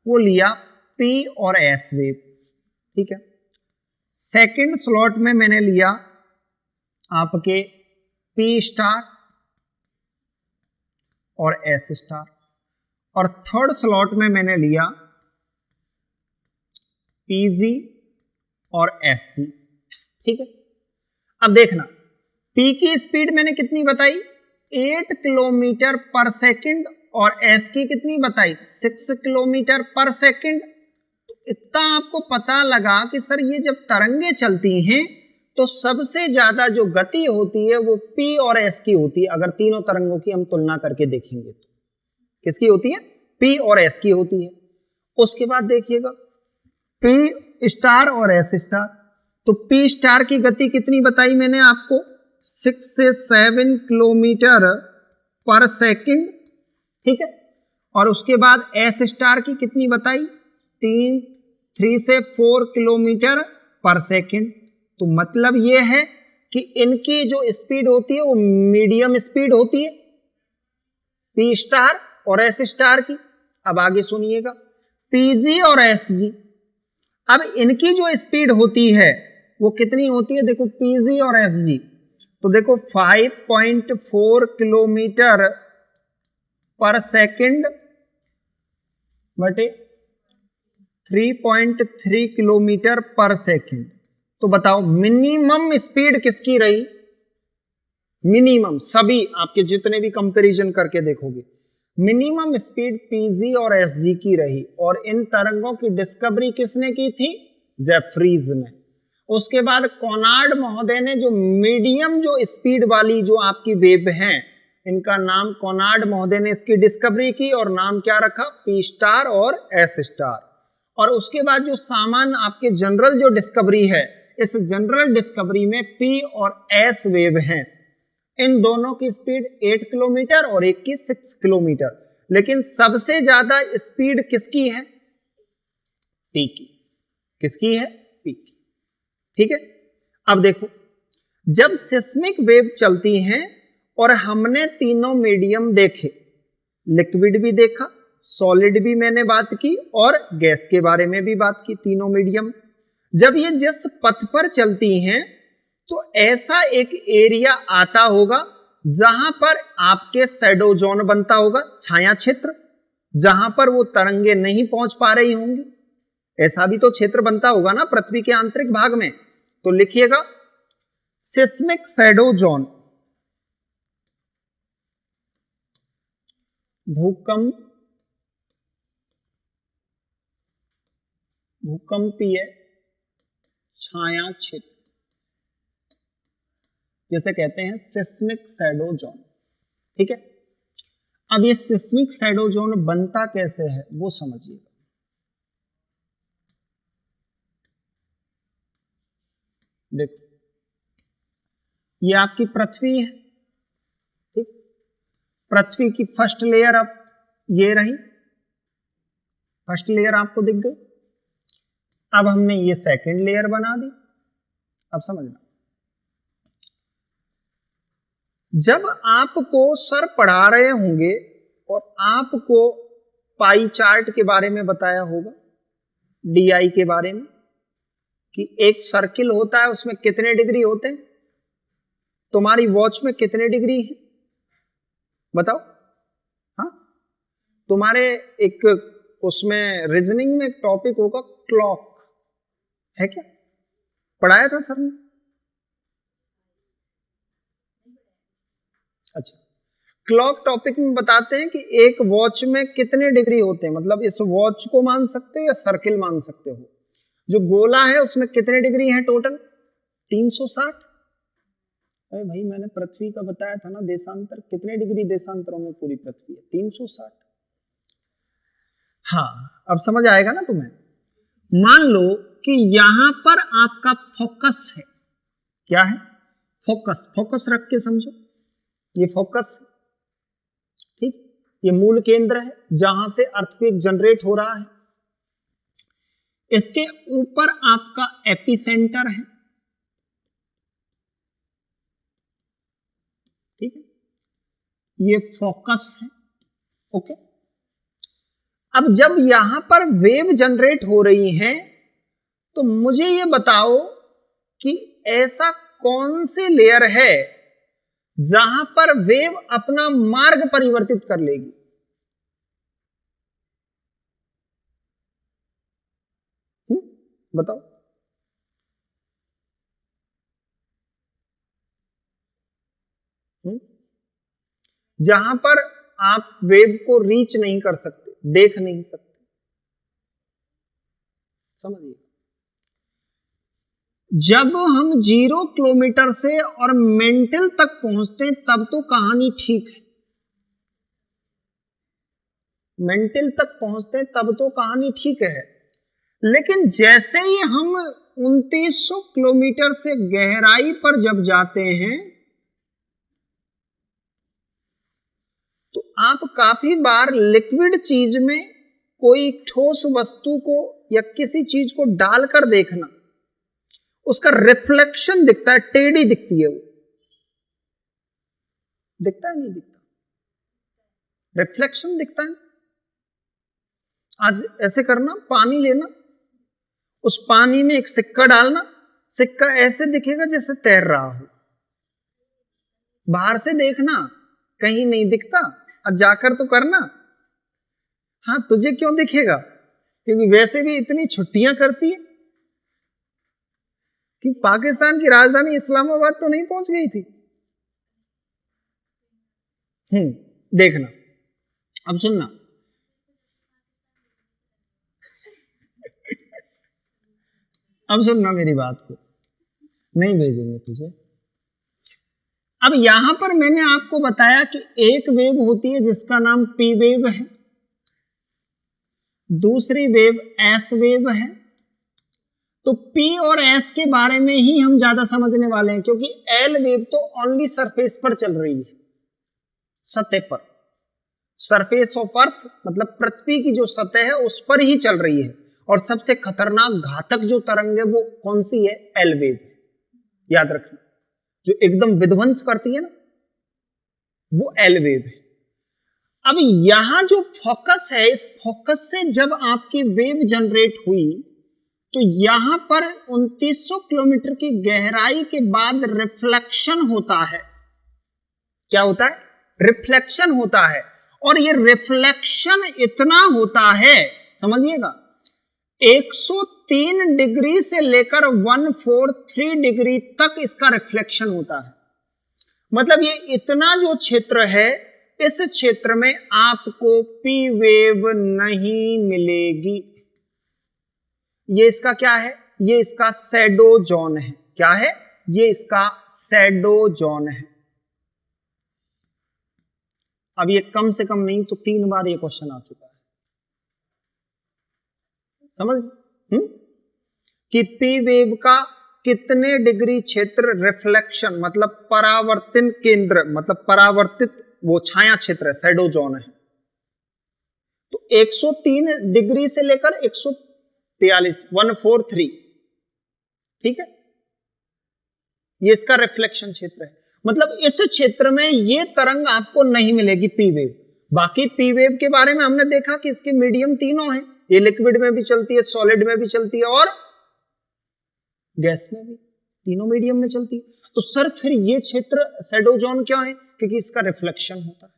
Speaker 1: वो लिया P और S वेव, ठीक है। सेकंड स्लॉट में मैंने लिया आपके P स्टार और S स्टार, और थर्ड स्लॉट में मैंने लिया PG और SC, ठीक है। अब देखना, P की स्पीड मैंने कितनी बताई, 8 किलोमीटर पर सेकंड, और S की कितनी बताई, 6 किलोमीटर पर सेकंड। तो इतना आपको पता लगा कि सर ये जब तरंगे चलती हैं तो सबसे ज्यादा जो गति होती है वो P और S की होती है। अगर तीनों तरंगों की हम तुलना करके देखेंगे तो किसकी होती है, P और S की होती है। उसके बाद देखिएगा P स्टार और S स्टार, तो P स्टार की गति कितनी बताई मैंने आपको, 6 से 7 किलोमीटर पर सेकंड, ठीक है। और उसके बाद S स्टार की कितनी बताई, 3 से 4 किलोमीटर पर सेकंड। तो मतलब ये है कि इनकी जो स्पीड होती है वो मीडियम स्पीड होती है, P स्टार और S स्टार की। अब आगे सुनिएगा, PG और SG, अब इनकी जो स्पीड होती है वो कितनी होती है, देखो PG और SG, तो देखो 5.4 किलोमीटर पर सेकंड बटे 3.3 किलोमीटर पर सेकंड। तो बताओ मिनिमम स्पीड किसकी रही? मिनिमम सभी आपके जितने भी कंपैरिजन करके देखोगे मिनिमम स्पीड पीजी और एसजी की रही। और इन तरंगों की डिस्कवरी किसने की थी? जेफ्रीज ने। उसके बाद कॉनार्ड महोदय ने जो मीडियम जो स्पीड वाली जो आपकी वेव हैं, इनका नाम कॉनार्ड महोदय ने इसकी डिस्कवरी की और नाम क्या रखा? पी स्टार और एस स्टार। और उसके बाद जो सामान्य आपके जनरल जो डिस्कवरी है, इस जनरल डिस्कवरी में पी और एस वेव हैं। इन दोनों की स्पीड 8 किलोमीटर और एक की 6 किलोमीटर। लेकिन सबसे ज्यादा स्पीड किसकी है? पी की। किसकी है? पी की। ठीक है, अब देखो जब सिस्मिक वेव चलती हैं और हमने तीनों मीडियम देखे, लिक्विड भी देखा, सॉलिड भी मैंने बात की और गैस के बारे में भी बात की, तीनों मीडियम जब ये जिस पथ पर चलती हैं तो ऐसा एक एरिया आता होगा जहां पर आपके शैडो जोन बनता होगा, छाया क्षेत्र, जहां पर वो तरंगे नहीं पहुंच पा रही होंगी। ऐसा भी तो क्षेत्र बनता होगा ना पृथ्वी के आंतरिक भाग में। तो लिखिएगा सिस्मिक शैडो जोन, भूकंपीय छाया क्षेत्र जिसे कहते हैं सिस्मिक शैडो जोन। ठीक है, अब ये सिस्मिक शैडो जोन बनता कैसे है वो समझिएगा। देखो ये आपकी पृथ्वी है, ठीक, पृथ्वी की फर्स्ट लेयर अब ये रही, फर्स्ट लेयर आपको दिख गई। अब हमने ये सेकंड लेयर बना दी। अब समझना, जब आपको सर पढ़ा रहे होंगे और आपको पाई चार्ट के बारे में बताया होगा, डीआई के बारे में, कि एक सर्किल होता है उसमें कितने डिग्री होते हैं, तुम्हारी वॉच में कितने डिग्री है बताओ? हाँ, तुम्हारे एक उसमें रीजनिंग में एक टॉपिक होगा क्लॉक, है क्या? पढ़ाया था सर ने? अच्छा, क्लॉक टॉपिक में बताते हैं कि एक वॉच में कितने डिग्री होते हैं, मतलब इस वॉच को मान सकते हो या सर्किल मान सकते हो। जो गोला है उसमें कितने डिग्री है टोटल? 360। अरे भाई मैंने पृथ्वी का बताया था ना देशांतर, कितने डिग्री देशांतरों में पूरी पृथ्वी है? 360। हाँ, अब समझ आएगा ना तुम्हें। मान लो कि यहां पर आपका फोकस है, क्या है? फोकस, फोकस रख के समझो, ये फोकस, ठीक, ये मूल केंद्र है जहां से अर्थक्वेक जनरेट हो रहा है। इसके ऊपर आपका एपिसेंटर है, ठीक है, ये फोकस है। ओके, अब जब यहां पर वेव जनरेट हो रही है तो मुझे ये बताओ कि ऐसा कौन सी लेयर है जहां पर वेव अपना मार्ग परिवर्तित कर लेगी? बताओ। जहां पर आप वेव को रीच नहीं कर सकते, देख नहीं सकते, समझिए। जब हम 0 किलोमीटर से और मेंटल तक पहुंचते हैं तब तो कहानी ठीक है, मेंटल तक पहुंचते हैं तब तो कहानी ठीक है। लेकिन जैसे ही हम 2900 किलोमीटर से गहराई पर जब जाते हैं तो आप काफी बार लिक्विड चीज में कोई ठोस वस्तु को या किसी चीज को डालकर देखना, उसका रिफ्लेक्शन दिखता है, टेढ़ी दिखती है, वो दिखता है नहीं दिखता? रिफ्लेक्शन दिखता है। आज ऐसे करना, पानी लेना, उस पानी में एक सिक्का डालना, सिक्का ऐसे दिखेगा जैसे तैर रहा हो, बाहर से देखना कहीं नहीं दिखता। अब जाकर तो करना। हाँ, तुझे क्यों दिखेगा, क्योंकि वैसे भी इतनी छुट्टियां करती है कि पाकिस्तान की राजधानी इस्लामाबाद तो नहीं पहुंच गई थी। देखना, अब सुनना। अब सुनना मेरी बात को, नहीं भेजेंगे तुझे। अब यहां पर मैंने आपको बताया कि एक वेव होती है जिसका नाम पी वेव है, दूसरी वेव एस वेव है। तो पी और एस के बारे में ही हम ज्यादा समझने वाले हैं, क्योंकि एल वेव तो ओनली सरफेस पर चल रही है, सतह पर, सरफेस ऑफ अर्थ मतलब पृथ्वी की जो सतह है उस पर ही चल रही है। और सबसे खतरनाक घातक जो तरंग है वो कौन सी है, एल वेव, याद रखना, जो एकदम विध्वंस करती है ना, वो एल वेव है। अब यहां जो फोकस है, इस फोकस से जब आपकी वेव जनरेट हुई तो यहां पर 2900 किलोमीटर की गहराई के बाद रिफ्लेक्शन होता है। क्या होता है, रिफ्लेक्शन होता है। और ये रिफ्लेक्शन इतना होता है, समझिएगा, 103 डिग्री से लेकर 143 डिग्री तक इसका रिफ्लेक्शन होता है। मतलब ये इतना जो क्षेत्र है, इस क्षेत्र में आपको पी वेव नहीं मिलेगी। ये इसका क्या है, ये इसका शैडो जोन है। क्या है, ये इसका शैडो जोन है। अब ये कम से कम नहीं तो 3 बार ये क्वेश्चन आ चुका है, समझ कि पी वेव का कितने डिग्री क्षेत्र रिफ्लेक्शन मतलब परावर्तन केंद्र मतलब परावर्तित वो छाया क्षेत्र है, शैडो जोन है। तो 103 डिग्री से लेकर 143 143, ठीक है, ये इसका रिफ्लेक्शन क्षेत्र है। मतलब इस क्षेत्र में ये तरंग आपको नहीं मिलेगी पी वेव। बाकी पी वेव के बारे में हमने देखा कि इसके मीडियम तीनों हैं, ये लिक्विड में भी चलती है, सॉलिड में भी चलती है और गैस में भी, तीनों मीडियम में चलती है। तो सर फिर ये क्षेत्र शैडो जोन क्यों है, क्योंकि इसका रिफ्लेक्शन होता है।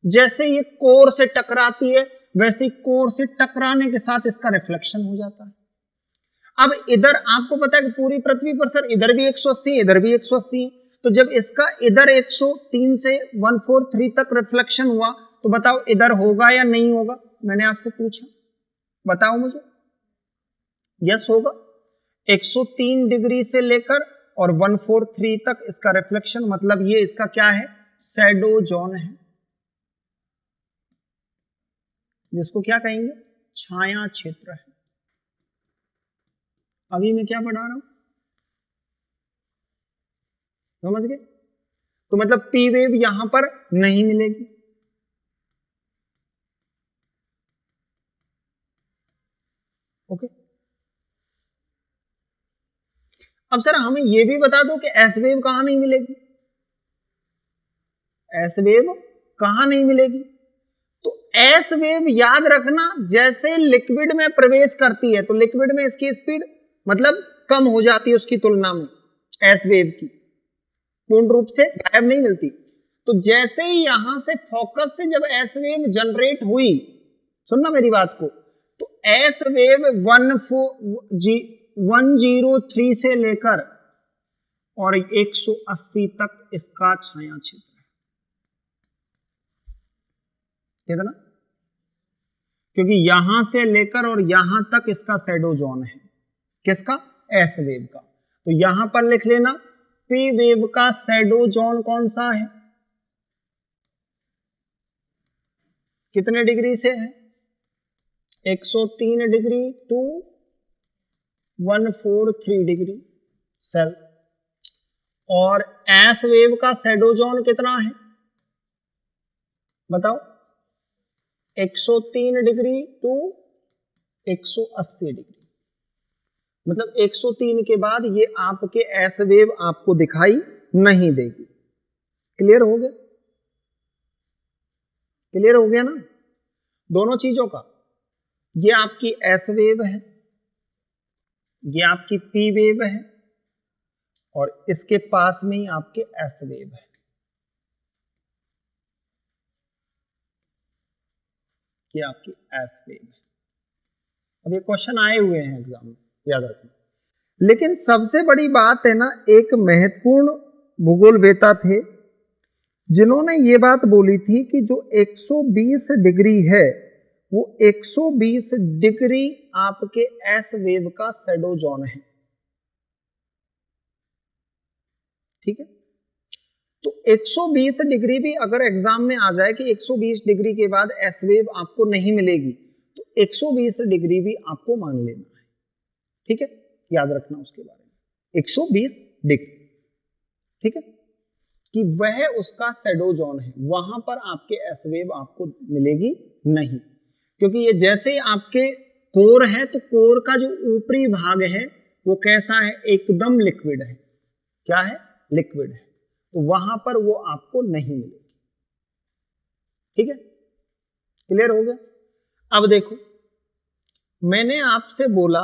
Speaker 1: जैसे ये कोर से टकराती है वैसे कोर से टकराने के साथ इसका रिफ्लेक्शन हो जाता है। अब इधर आपको पता है कि पूरी पृथ्वी पर सर इधर भी 180 इधर भी 180 है, तो जब इसका इधर 103 से 143 तक रिफ्लेक्शन हुआ तो बताओ इधर होगा या नहीं होगा, मैंने आपसे पूछा, बताओ मुझे। यस होगा, 103 डिग्री से लेकर और 143 तक इसका रिफ्लेक्शन, मतलब ये इसका क्या है, शैडो जोन है, जिसको क्या कहेंगे, छाया क्षेत्र है। अभी मैं क्या पढ़ा रहा हूं, समझ गए। तो मतलब पी वेव यहां पर नहीं मिलेगी। ओके, अब सर हमें यह भी बता दो कि एस वेव कहां नहीं मिलेगी, एस वेव कहां नहीं मिलेगी। तो एस वेव याद रखना, जैसे लिक्विड में प्रवेश करती है तो लिक्विड में इसकी स्पीड मतलब कम हो जाती है उसकी तुलना में, एस वेव की पूर्ण रूप से गायब नहीं मिलती। तो जैसे ही यहां से फोकस से जब एस वेव जनरेट हुई, सुनना मेरी बात को, तो एस वेव 103 से लेकर और 180 तक इसका छाया क्षेत्र है। कितना, क्योंकि यहां से लेकर और यहां तक इसका शैडो जोन है, किसका, एस वेव का। तो यहां पर लिख लेना पी वेव का शैडो जोन कौन सा है, कितने डिग्री से है, 103 डिग्री टू 143 डिग्री सेल। और एस वेव का शैडो जोन कितना है बताओ, 103 डिग्री टू 180 डिग्री। मतलब 103 के बाद ये आपके एस वेव आपको दिखाई नहीं देगी। क्लियर हो गया, क्लियर हो गया ना दोनों चीजों का। ये आपकी एस वेव है, ये आपकी पी वेव है और इसके पास में ही आपके एस वेव है। ये आपकी एस वेव है। अब ये क्वेश्चन आए हुए हैं एग्जाम में, याद रखना। लेकिन सबसे बड़ी बात है ना, एक महत्वपूर्ण भूगोलवेता थे जिन्होंने ये बात बोली थी कि जो 120 डिग्री है वो 120 डिग्री आपके एस वेव का शैडो जोन है। ठीक है, तो 120 डिग्री भी अगर एग्जाम में आ जाए कि 120 डिग्री के बाद एस वेव आपको नहीं मिलेगी, तो 120 डिग्री भी आपको मान लेना है। ठीक है, याद रखना उसके बारे में, 120 डिग्री, ठीक है, कि वह उसका शैडो जोन है, वहां पर आपके एस वेव आपको मिलेगी नहीं, क्योंकि ये जैसे ही आपके कोर है तो कोर का जो ऊपरी भाग है वो कैसा है, एकदम लिक्विड है। क्या है, लिक्विड है, तो वहां पर वो आपको नहीं मिलेगी। ठीक है, क्लियर हो गया। अब देखो, मैंने आपसे बोला,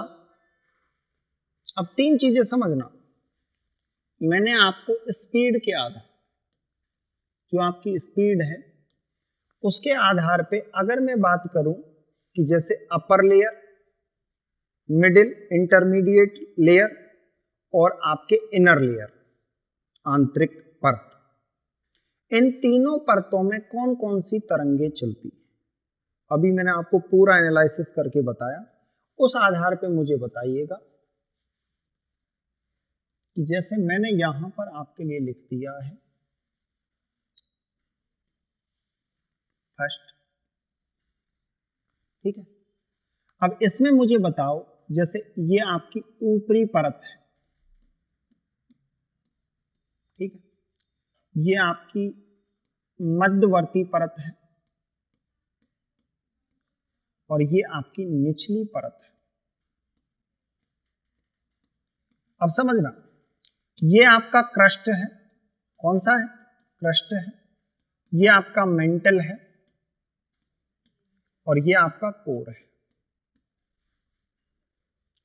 Speaker 1: अब तीन चीजें समझना। मैंने आपको स्पीड के आधार, जो आपकी स्पीड है उसके आधार पे अगर मैं बात करूं कि जैसे upper layer, middle, intermediate layer और आपके इनर लेयर, आंतरिक परत, इन तीनों परतों में कौन कौन सी तरंगे चलती है, अभी मैंने आपको पूरा एनालिसिस करके बताया। उस आधार पे मुझे बताइएगा कि जैसे मैंने यहां पर आपके लिए लिख दिया है फर्स्ट। ठीक है, अब इसमें मुझे बताओ, जैसे ये आपकी ऊपरी परत है, ठीक है, ये आपकी मध्यवर्ती परत है और ये आपकी निचली परत है। अब समझना, ये आपका क्रस्ट है, कौन सा है, क्रस्ट है, ये आपका मेंटल है और ये आपका कोर है,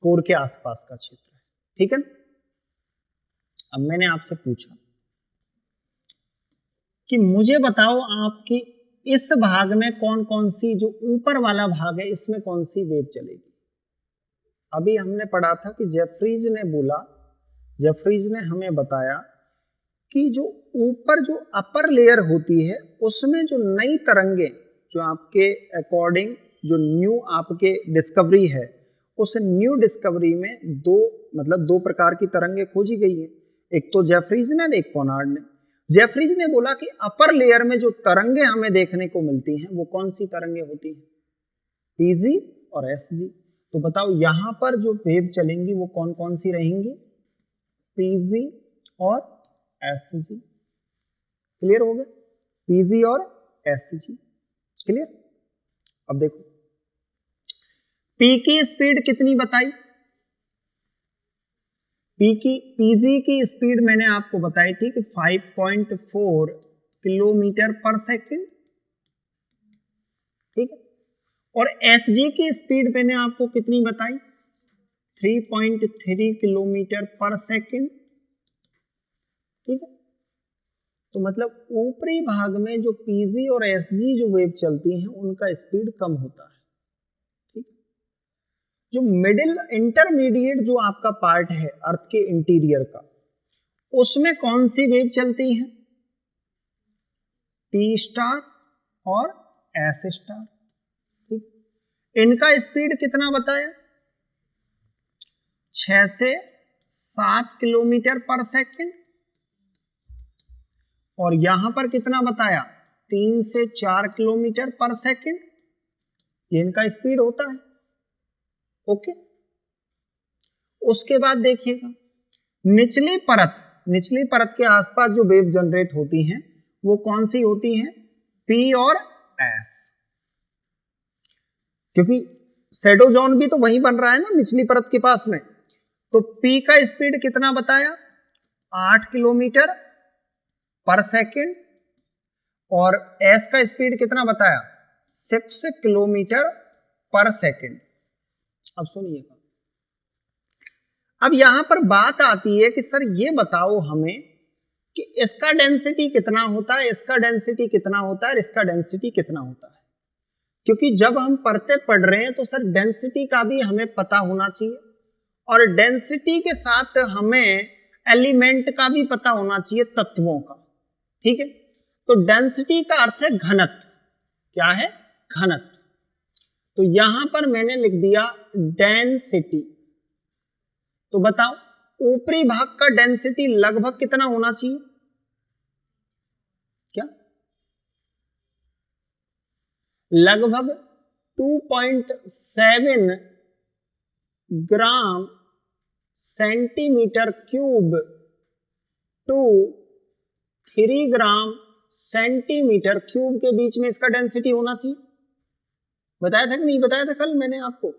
Speaker 1: कोर के आसपास का क्षेत्र है। ठीक है ना। अब मैंने आपसे पूछा कि मुझे बताओ आपकी इस भाग में कौन कौन सी, जो ऊपर वाला भाग है इसमें कौन सी वेव चलेगी। अभी हमने पढ़ा था कि जेफ्रीज ने बोला, जेफ्रीज ने हमें बताया कि जो ऊपर जो अपर लेयर होती है उसमें जो नई तरंगे, जो आपके अकॉर्डिंग जो न्यू आपके डिस्कवरी है, उस न्यू डिस्कवरी में दो प्रकार की तरंगे खोजी गई है, एक तो जेफ्रीज ने, एक कॉनार्ड ने। जेफ्रीज ने बोला कि अपर लेयर में जो तरंगे हमें देखने को मिलती हैं वो कौन सी तरंगे होती हैं, पीजी और एसजी। तो बताओ यहां पर जो वेव चलेंगी वो कौन कौन सी रहेंगी, पीजी और एसजी। क्लियर हो गया, पीजी और एसजी, क्लियर। अब देखो, पी की स्पीड कितनी बताई, पीजी की स्पीड मैंने आपको बताई थी कि 5.4 किलोमीटर पर सेकंड। ठीक है, और एसजी की स्पीड मैंने आपको कितनी बताई, 3.3 किलोमीटर पर सेकंड। ठीक है, तो मतलब ऊपरी भाग में जो पीजी और एसजी जो वेव चलती हैं उनका स्पीड कम होता है। ठीक, जो मिडिल इंटरमीडिएट जो आपका पार्ट है अर्थ के इंटीरियर का, उसमें कौन सी वेव चलती हैं, पी स्टार और एस स्टार। ठीक, इनका स्पीड कितना बताया, 6 से 7 किलोमीटर पर सेकंड, और यहां पर कितना बताया, 3 से 4 किलोमीटर पर सेकंड, ये इनका स्पीड होता है। ओके, उसके बाद देखिएगा निचली परत के आसपास जो वेव जनरेट होती हैं वो कौन सी होती हैं, पी और एस, क्योंकि शैडो जोन भी तो वहीं बन रहा है ना निचली परत के पास में। तो पी का स्पीड कितना बताया, 8 किलोमीटर पर सेकंड, और एस का स्पीड कितना बताया, 6 किलोमीटर पर सेकंड। अब सुनिएगा, अब यहां पर बात आती है कि सर ये बताओ हमें कि इसका डेंसिटी कितना होता है, इसका डेंसिटी कितना होता है, इसका डेंसिटी कितना होता है। क्योंकि जब हम पढ़ते पढ़ रहे हैं तो सर डेंसिटी का भी हमें पता होना चाहिए, और डेंसिटी के साथ हमें एलिमेंट का भी पता होना चाहिए, तत्वों का। ठीक है, तो डेंसिटी का अर्थ है घनत्व। क्या है? घनत्व। तो यहां पर मैंने लिख दिया डेंसिटी। तो बताओ ऊपरी भाग का डेंसिटी लगभग कितना होना चाहिए? क्या? लगभग 2.7 gram centimetre cube two 3 gram centimetre cube के बीच में इसका डेंसिटी होना चाहिए। बताया था कि नहीं बताया था कल मैंने आपको?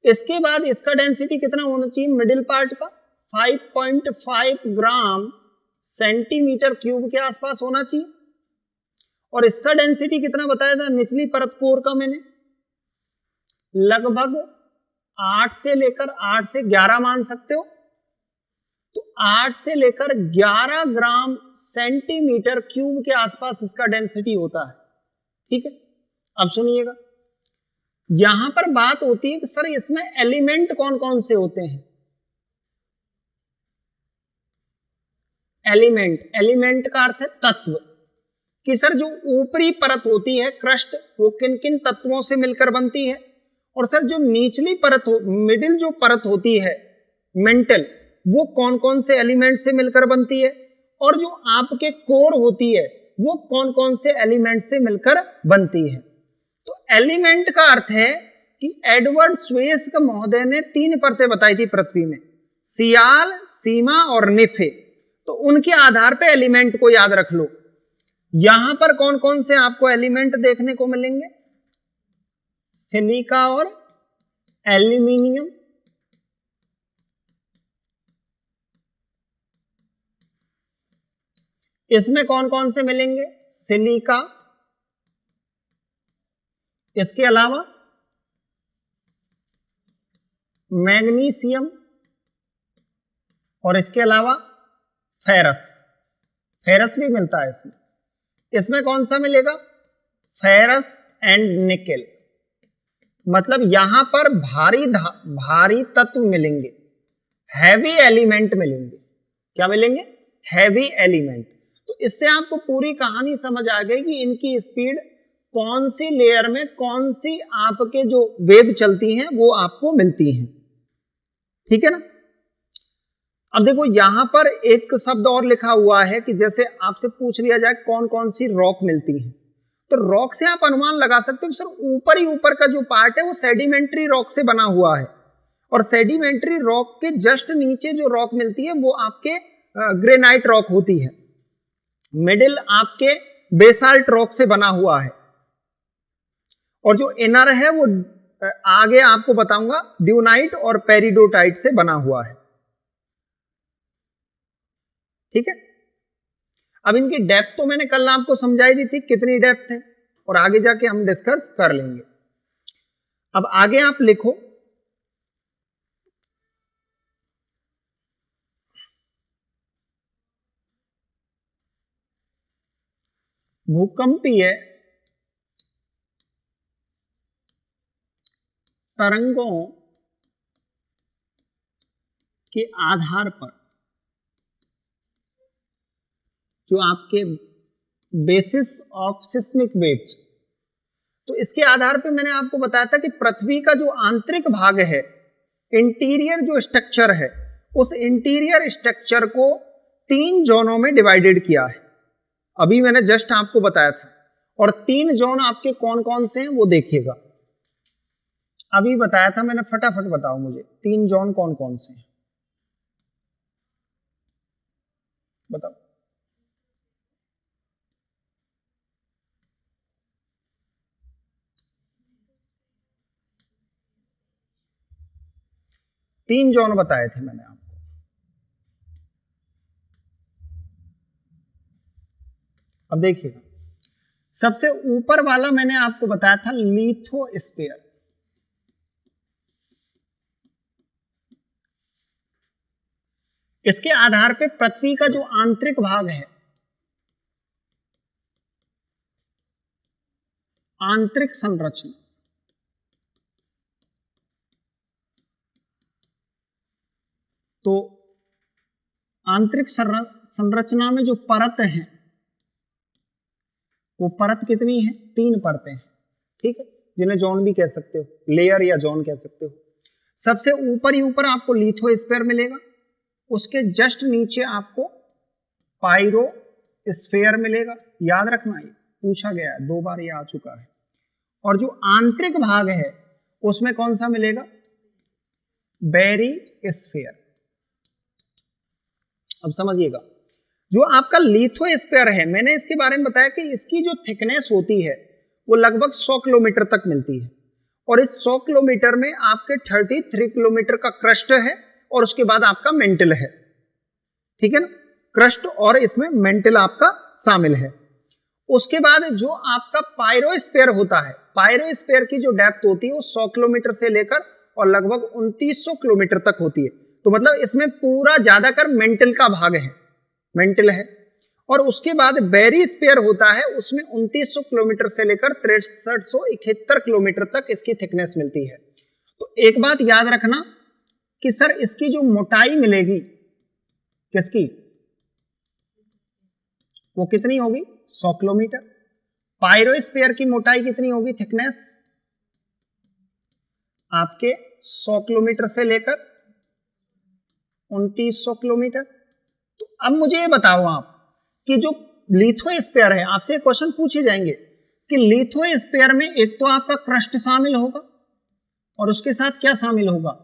Speaker 1: इसके बाद इसका डेंसिटी कितना होना चाहिए मिडिल पार्ट का? 5.5 ग्राम सेंटीमीटर क्यूब के आसपास होना चाहिए। और इसका डेंसिटी कितना बताया था निचली परत कोर का मैंने? लगभग 8 से लेकर 8 से 11 मान सकते हो। तो 8 से लेकर 11 ग्राम सेंटीमीटर क्यूब के आसपास इसका डेंसिटी होता है। ठीक है, अब सुनिएगा, यहां पर बात होती है कि सर इसमें एलिमेंट कौन कौन से होते हैं। एलिमेंट का अर्थ है तत्व, कि सर जो ऊपरी परत होती है क्रस्ट, वो किन किन तत्वों से मिलकर बनती है, और सर जो निचली परत मिडिल जो परत होती है मेंटल, वो कौन कौन से एलिमेंट से मिलकर बनती है, और जो आपके कोर होती है वो कौन कौन से एलिमेंट से मिलकर बनती है। तो एलिमेंट का अर्थ है कि एडवर्ड स्वेस्क महोदय ने 3 परतें बताई थी पृथ्वी में, सियाल, सीमा और निफे। तो उनके आधार पे एलिमेंट को याद रख लो। यहां पर कौन कौन से आपको एलिमेंट देखने को मिलेंगे? सिलिका और एल्यूमिनियम, इसमें कौन कौन से मिलेंगे? सिलिका, इसके अलावा मैग्नीशियम, और इसके अलावा फेरस। फेरस भी मिलता है इसमें। इसमें कौन सा मिलेगा? Ferrous and nickel. मतलब यहां पर भारी तत्व मिलेंगे, हैवी एलिमेंट मिलेंगे। क्या मिलेंगे? Heavy element. तो इससे आपको पूरी कहानी समझ आ गई कि इनकी स्पीड कौन सी लेयर में कौन सी आपके जो वेव चलती हैं वो आपको मिलती हैं। ठीक है ना? अब देखो यहां पर एक शब्द और लिखा हुआ है कि जैसे आपसे पूछ लिया जाए कौन कौन सी रॉक मिलती है, तो रॉक से आप अनुमान लगा सकते हो कि सर ऊपर ही ऊपर का जो पार्ट है वो सेडिमेंट्री रॉक से बना हुआ है, और सेडिमेंट्री रॉक के जस्ट नीचे जो रॉक मिलती है वो आपके ग्रेनाइट रॉक होती है। मिडिल आपके बेसाल्ट रॉक से बना हुआ है, और जो इनर है वो आगे आपको बताऊंगा ड्यूनाइट और पेरिडोटाइट से बना हुआ है। ठीक है, अब इनकी डेप्थ तो मैंने कल आपको समझाई दी थी कितनी डेप्थ है, और आगे जाके हम डिस्कस कर लेंगे। अब आगे आप लिखो, भूकंपीय तरंगों के आधार पर जो आपके बेसिस ऑफ सिस्मिक वेव्स, तो इसके आधार पर मैंने आपको बताया था कि पृथ्वी का जो आंतरिक भाग है, इंटीरियर जो स्ट्रक्चर है, उस इंटीरियर स्ट्रक्चर को 3 जोनों में डिवाइडेड किया है। अभी मैंने जस्ट आपको बताया था, और 3 जोन आपके कौन कौन से हैं वो देखिएगा। अभी बताया था मैंने, फटाफट बताओ मुझे 3 जोन कौन कौन से हैं, बताओ। तीन जोन बताए थे मैंने आपको। अब देखिएगा, सबसे ऊपर वाला मैंने आपको बताया था लिथोस्फीयर। इसके आधार पे पृथ्वी का जो आंतरिक भाग है, आंतरिक संरचना, तो आंतरिक संरचना में जो परत है वो परत कितनी है? 3 परतें हैं, ठीक है, जिन्हें जोन भी कह सकते हो, लेयर या जोन कह सकते हो। सबसे ऊपर ही ऊपर आपको लिथोस्फीयर मिलेगा, उसके जस्ट नीचे आपको पायरोस्फीयर मिलेगा। याद रखना, ये पूछा गया है, 2 बार ये आ चुका है। और जो आंतरिक भाग है उसमें कौन सा मिलेगा? बेरिस्फीयर। अब समझिएगा, जो आपका लिथोस्फीयर है, मैंने इसके बारे में बताया कि इसकी जो थिकनेस होती है वो लगभग 100 किलोमीटर तक मिलती है, और इस 100 किलोमीटर में आपके 33 किलोमीटर का क्रस्ट है, और उसके बाद आपका मेंटल है, ठीक है ना, क्रस्ट और इसमें मेंटल आपका शामिल है। उसके बाद जो आपका पायरोस्फीयर होता है, पायरोस्फीयर की जो डेप्थ होती है वो 100 किलोमीटर से लेकर और लगभग 2900 किलोमीटर तक होती है। तो मतलब इसमें पूरा ज्यादातर मेंटल का भाग है, मेंटल है। और उसके बाद बेरिस्फीयर होता है, उसमें 2900 किलोमीटर से लेकर 6371 किलोमीटर तक इसकी थिकनेस मिलती है। तो एक बात याद रखना कि सर इसकी जो मोटाई मिलेगी, किसकी, वो कितनी होगी? 100 किलोमीटर। पायरोस्फीयर की मोटाई कितनी होगी, थिकनेस, आपके 100 किलोमीटर से लेकर 2900 किलोमीटर। तो अब मुझे ये बताओ आप कि जो लिथोस्फीयर है, आपसे क्वेश्चन पूछे जाएंगे कि लिथोस्फीयर में एक तो आपका क्रस्ट शामिल होगा और उसके साथ क्या शामिल होगा?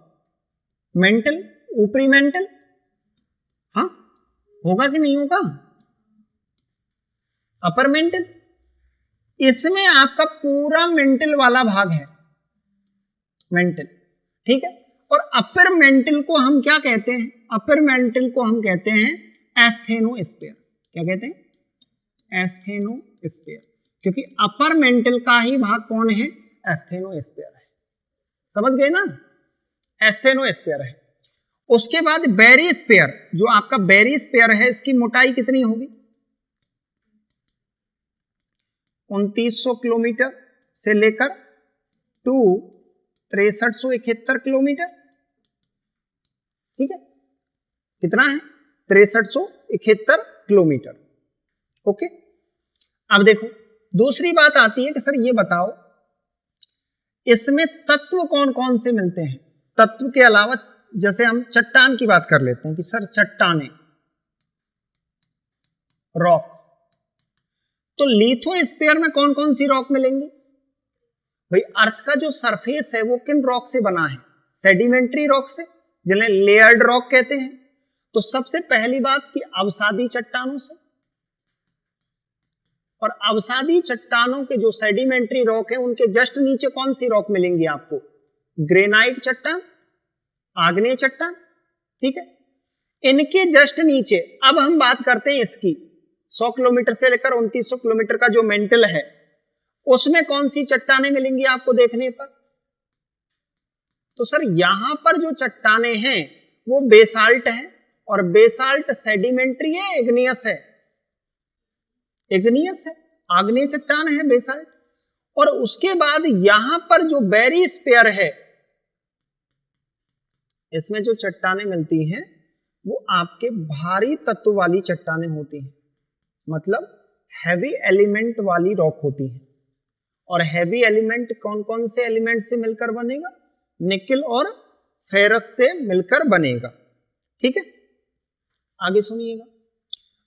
Speaker 1: मेंटल, ऊपरी मेंटल, हाँ होगा कि नहीं होगा? अपर मेंटल, इसमें आपका पूरा मेंटल वाला भाग है, मेंटल, ठीक है। और अपर मेंटल को हम क्या कहते हैं? अपर मेंटल को हम कहते हैं एस्थेनोस्फीयर। क्या कहते हैं? एस्थेनोस्फीयर, क्योंकि अपर मेंटल का ही भाग कौन है? एस्थेनोस्फीयर है। समझ गए ना? एस्थेनोस्फीयर है। उसके बाद बेरिस्फीयर, जो आपका बेरिस्फीयर है, इसकी मोटाई कितनी होगी? 2900 किलोमीटर से लेकर 6371 किलोमीटर, ठीक है, कितना है? 6371 किलोमीटर, ओके। अब देखो, दूसरी बात आती है कि सर ये बताओ इसमें तत्व कौन कौन से मिलते हैं? तत्व के अलावा जैसे हम चट्टान की बात कर लेते हैं कि सर चट्टाने, रॉक, तो लिथोस्फीयर में कौन कौन सी रॉक मिलेंगी? भाई अर्थ का जो सरफेस है वो किन रॉक से बना है? सेडिमेंट्री रॉक से, जिन्हें लेयर्ड रॉक कहते हैं। तो सबसे पहली बात कि अवसादी चट्टानों से, और अवसादी चट्टानों के जो सेडिमेंट्री रॉक है उनके जस्ट नीचे कौन सी रॉक मिलेंगी आपको? ग्रेनाइट चट्टान, आग्नेय चट्टान, ठीक है। इनके जस्ट नीचे अब हम बात करते हैं इसकी 100 किलोमीटर से लेकर 2900 किलोमीटर का जो मेंटल है, उसमें कौन सी चट्टानें मिलेंगी आपको देखने पर? तो सर यहां पर जो चट्टानें हैं वो बेसाल्ट है, और बेसाल्ट सेडिमेंट्री है, इग्नियस है, इग्नियस है, आग्नेय चट्टान है बेसाल्ट। और उसके बाद यहां पर जो बेरिस्फीयर है, इसमें जो चट्टानें मिलती हैं वो आपके भारी तत्व वाली चट्टानें होती हैं, मतलब हैवी एलिमेंट वाली रॉक होती है। और हैवी एलिमेंट कौन कौन से एलिमेंट से मिलकर बनेगा? निकेल और फेरस से मिलकर बनेगा, ठीक है। आगे सुनिएगा,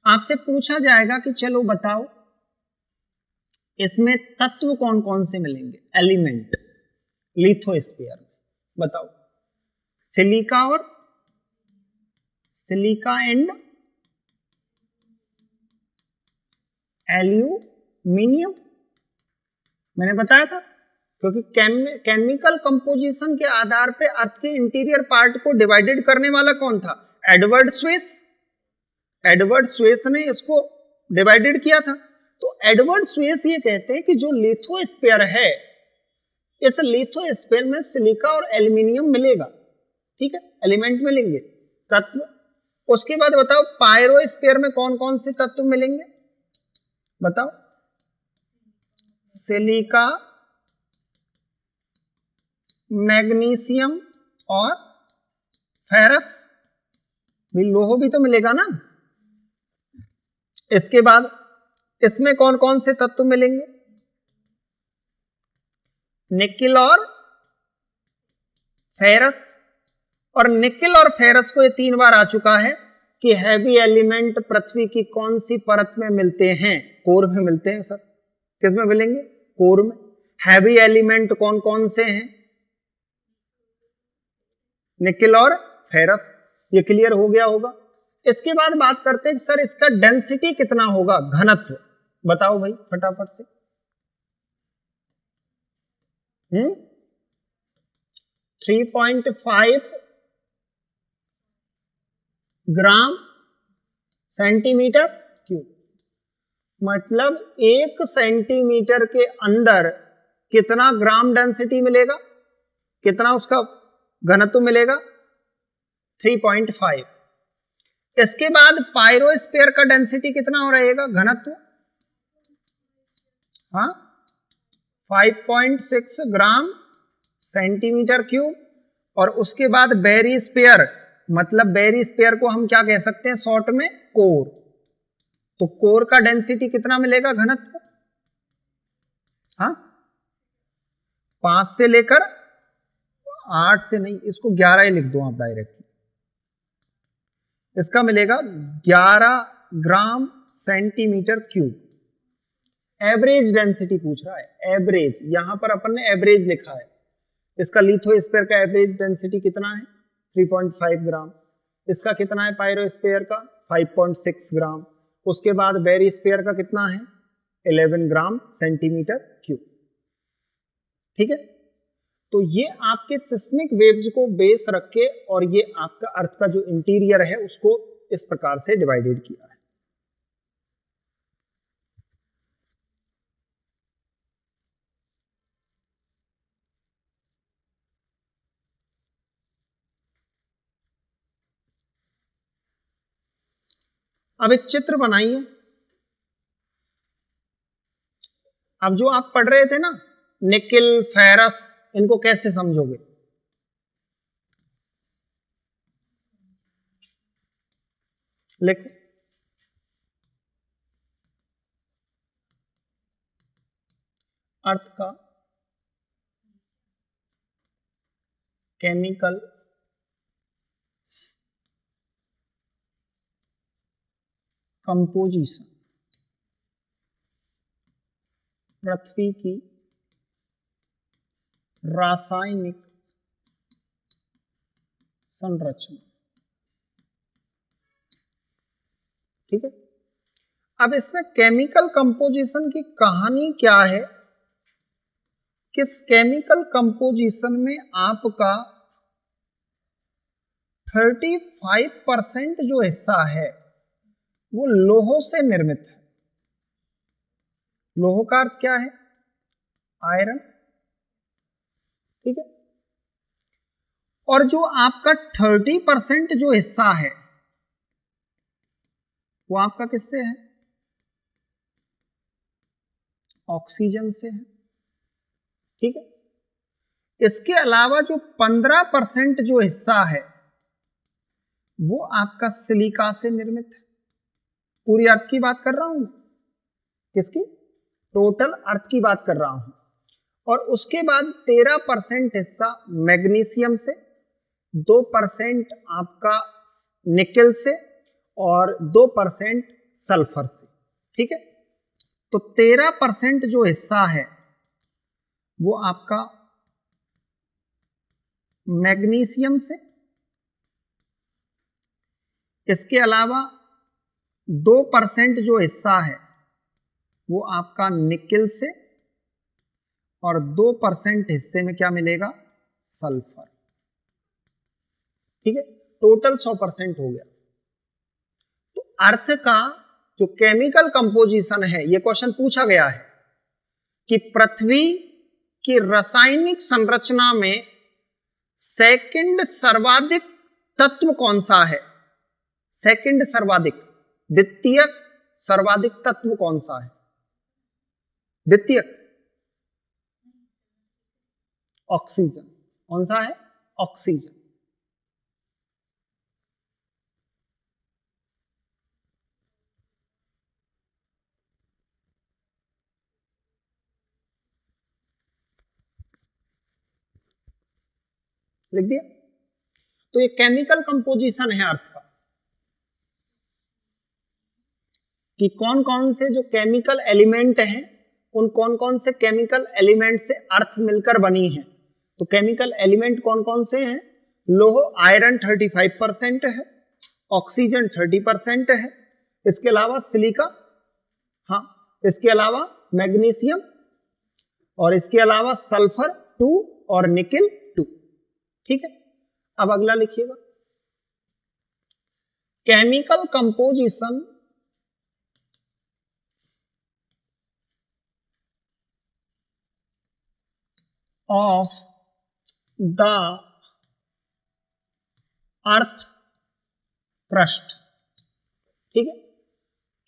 Speaker 1: आपसे पूछा जाएगा कि चलो बताओ इसमें तत्व कौन कौन से मिलेंगे, एलिमेंट लिथोस्फीयर में, बताओ। सिलिका और सिलिका एंड एल्यूमिनियम, मैंने बताया था, क्योंकि केमिकल कंपोजिशन के आधार पे अर्थ के इंटीरियर पार्ट को डिवाइडेड करने वाला कौन था? Edward Suez. एडवर्ड स्वेस ने इसको डिवाइडेड किया था। तो एडवर्ड स्वेस ये कहते हैं कि जो लिथोस्फीयर है, इस लिथोस्फीयर में सिलिका और एल्यूमिनियम मिलेगा, ठीक है, एलिमेंट मिलेंगे, तत्व। उसके बाद बताओ पायरोस्फीयर में कौन कौन से तत्व मिलेंगे? बताओ। सिलिका, मैग्नीशियम और फेरस, भी लोह भी तो मिलेगा ना। इसके बाद इसमें कौन कौन से तत्व मिलेंगे? निकिल और फेरस। और निकिल और फेरस को ये 3 बार आ चुका है कि हैवी एलिमेंट पृथ्वी की कौन सी परत में मिलते हैं? कोर में मिलते हैं सर। किस में मिलेंगे? कोर में। हैवी एलिमेंट कौन कौन से हैं? निकिल और फेरस। ये क्लियर हो गया होगा। इसके बाद बात करते हैं सर इसका डेंसिटी कितना होगा, घनत्व बताओ भाई फटाफट से। 3.5 ग्राम सेंटीमीटर क्यूब। मतलब 1 सेंटीमीटर के अंदर कितना ग्राम डेंसिटी मिलेगा, कितना उसका घनत्व मिलेगा? 3.5। इसके बाद पायरोस्फीयर का डेंसिटी कितना हो रहेगा, घनत्व? हाँ 5.6 ग्राम सेंटीमीटर क्यूब। और उसके बाद बेरिस्फीयर, मतलब बेरिस्फीयर को हम क्या कह सकते हैं शॉर्ट में? कोर। तो कोर का डेंसिटी कितना मिलेगा, घनत्व? हाँ 5 से लेकर 8 से नहीं, इसको 11 ही लिख दो आप डायरेक्ट। इसका मिलेगा 11 gram centimetre cube. Average density पूछ रहा है, एवरेज। यहां पर अपन ने एवरेज लिखा है। इसका लिथोस्फीयर का एवरेज डेंसिटी कितना है? 3.5 ग्राम। इसका कितना है पायरोस्फीयर का? 5.6 ग्राम। उसके बाद बेरिस्फीयर का कितना है? 11 ग्राम सेंटीमीटर क्यूब। ठीक है। तो ये आपके सिस्मिक वेव्स को बेस रख के और ये आपका अर्थ का जो इंटीरियर है उसको इस प्रकार से डिवाइडेड किया है। अब एक चित्र बनाइए। अब जो आप पढ़ रहे थे ना निकिल, फेरस, इनको कैसे समझोगे? लिखो। अर्थ का केमिकल कंपोजिशन, पृथ्वी की रासायनिक संरचना। ठीक है। अब इसमें केमिकल कंपोजिशन की कहानी क्या है? किस केमिकल कंपोजिशन में आपका 35% जो हिस्सा है वो लोहों से निर्मित है। लोह का अर्थ क्या है? आयरन। ठीक है। और जो आपका 30% जो हिस्सा है वो आपका किससे है? ऑक्सीजन से है। ठीक है। इसके अलावा जो 15% जो हिस्सा है वो आपका सिलिका से निर्मित है। पूरी अर्थ की बात कर रहा हूं, किसकी? टोटल अर्थ की बात कर रहा हूं। और उसके बाद 13% हिस्सा मैग्नीशियम से, 2% आपका निकिल से और 2% सल्फर से। ठीक है। तो 13% जो हिस्सा है वो आपका मैग्नीशियम से, इसके अलावा 2% जो हिस्सा है वो आपका निकिल से और 2% हिस्से में क्या मिलेगा? सल्फर। ठीक है। टोटल 100% हो गया। तो अर्थ का जो केमिकल कंपोजिशन है, ये क्वेश्चन पूछा गया है कि पृथ्वी की रासायनिक संरचना में सेकंड सर्वाधिक तत्व कौन सा है? सेकंड सर्वाधिक, द्वितीय सर्वाधिक तत्व कौन सा है? द्वितीय। ऑक्सीजन। कौन सा है? ऑक्सीजन। लिख दिया। तो ये केमिकल कंपोजिशन है अर्थ का, कि कौन कौन से जो केमिकल एलिमेंट हैं, उन कौन कौन से केमिकल एलिमेंट से अर्थ मिलकर बनी है। तो केमिकल एलिमेंट कौन कौन से हैं? लोह आयरन 35% है, ऑक्सीजन 30% है, इसके अलावा सिलिका, हाँ, इसके अलावा मैग्नीशियम, और इसके अलावा सल्फर 2 और निकिल 2। ठीक है, अब अगला लिखिएगा, chemical composition of the earth crust. ठीक है,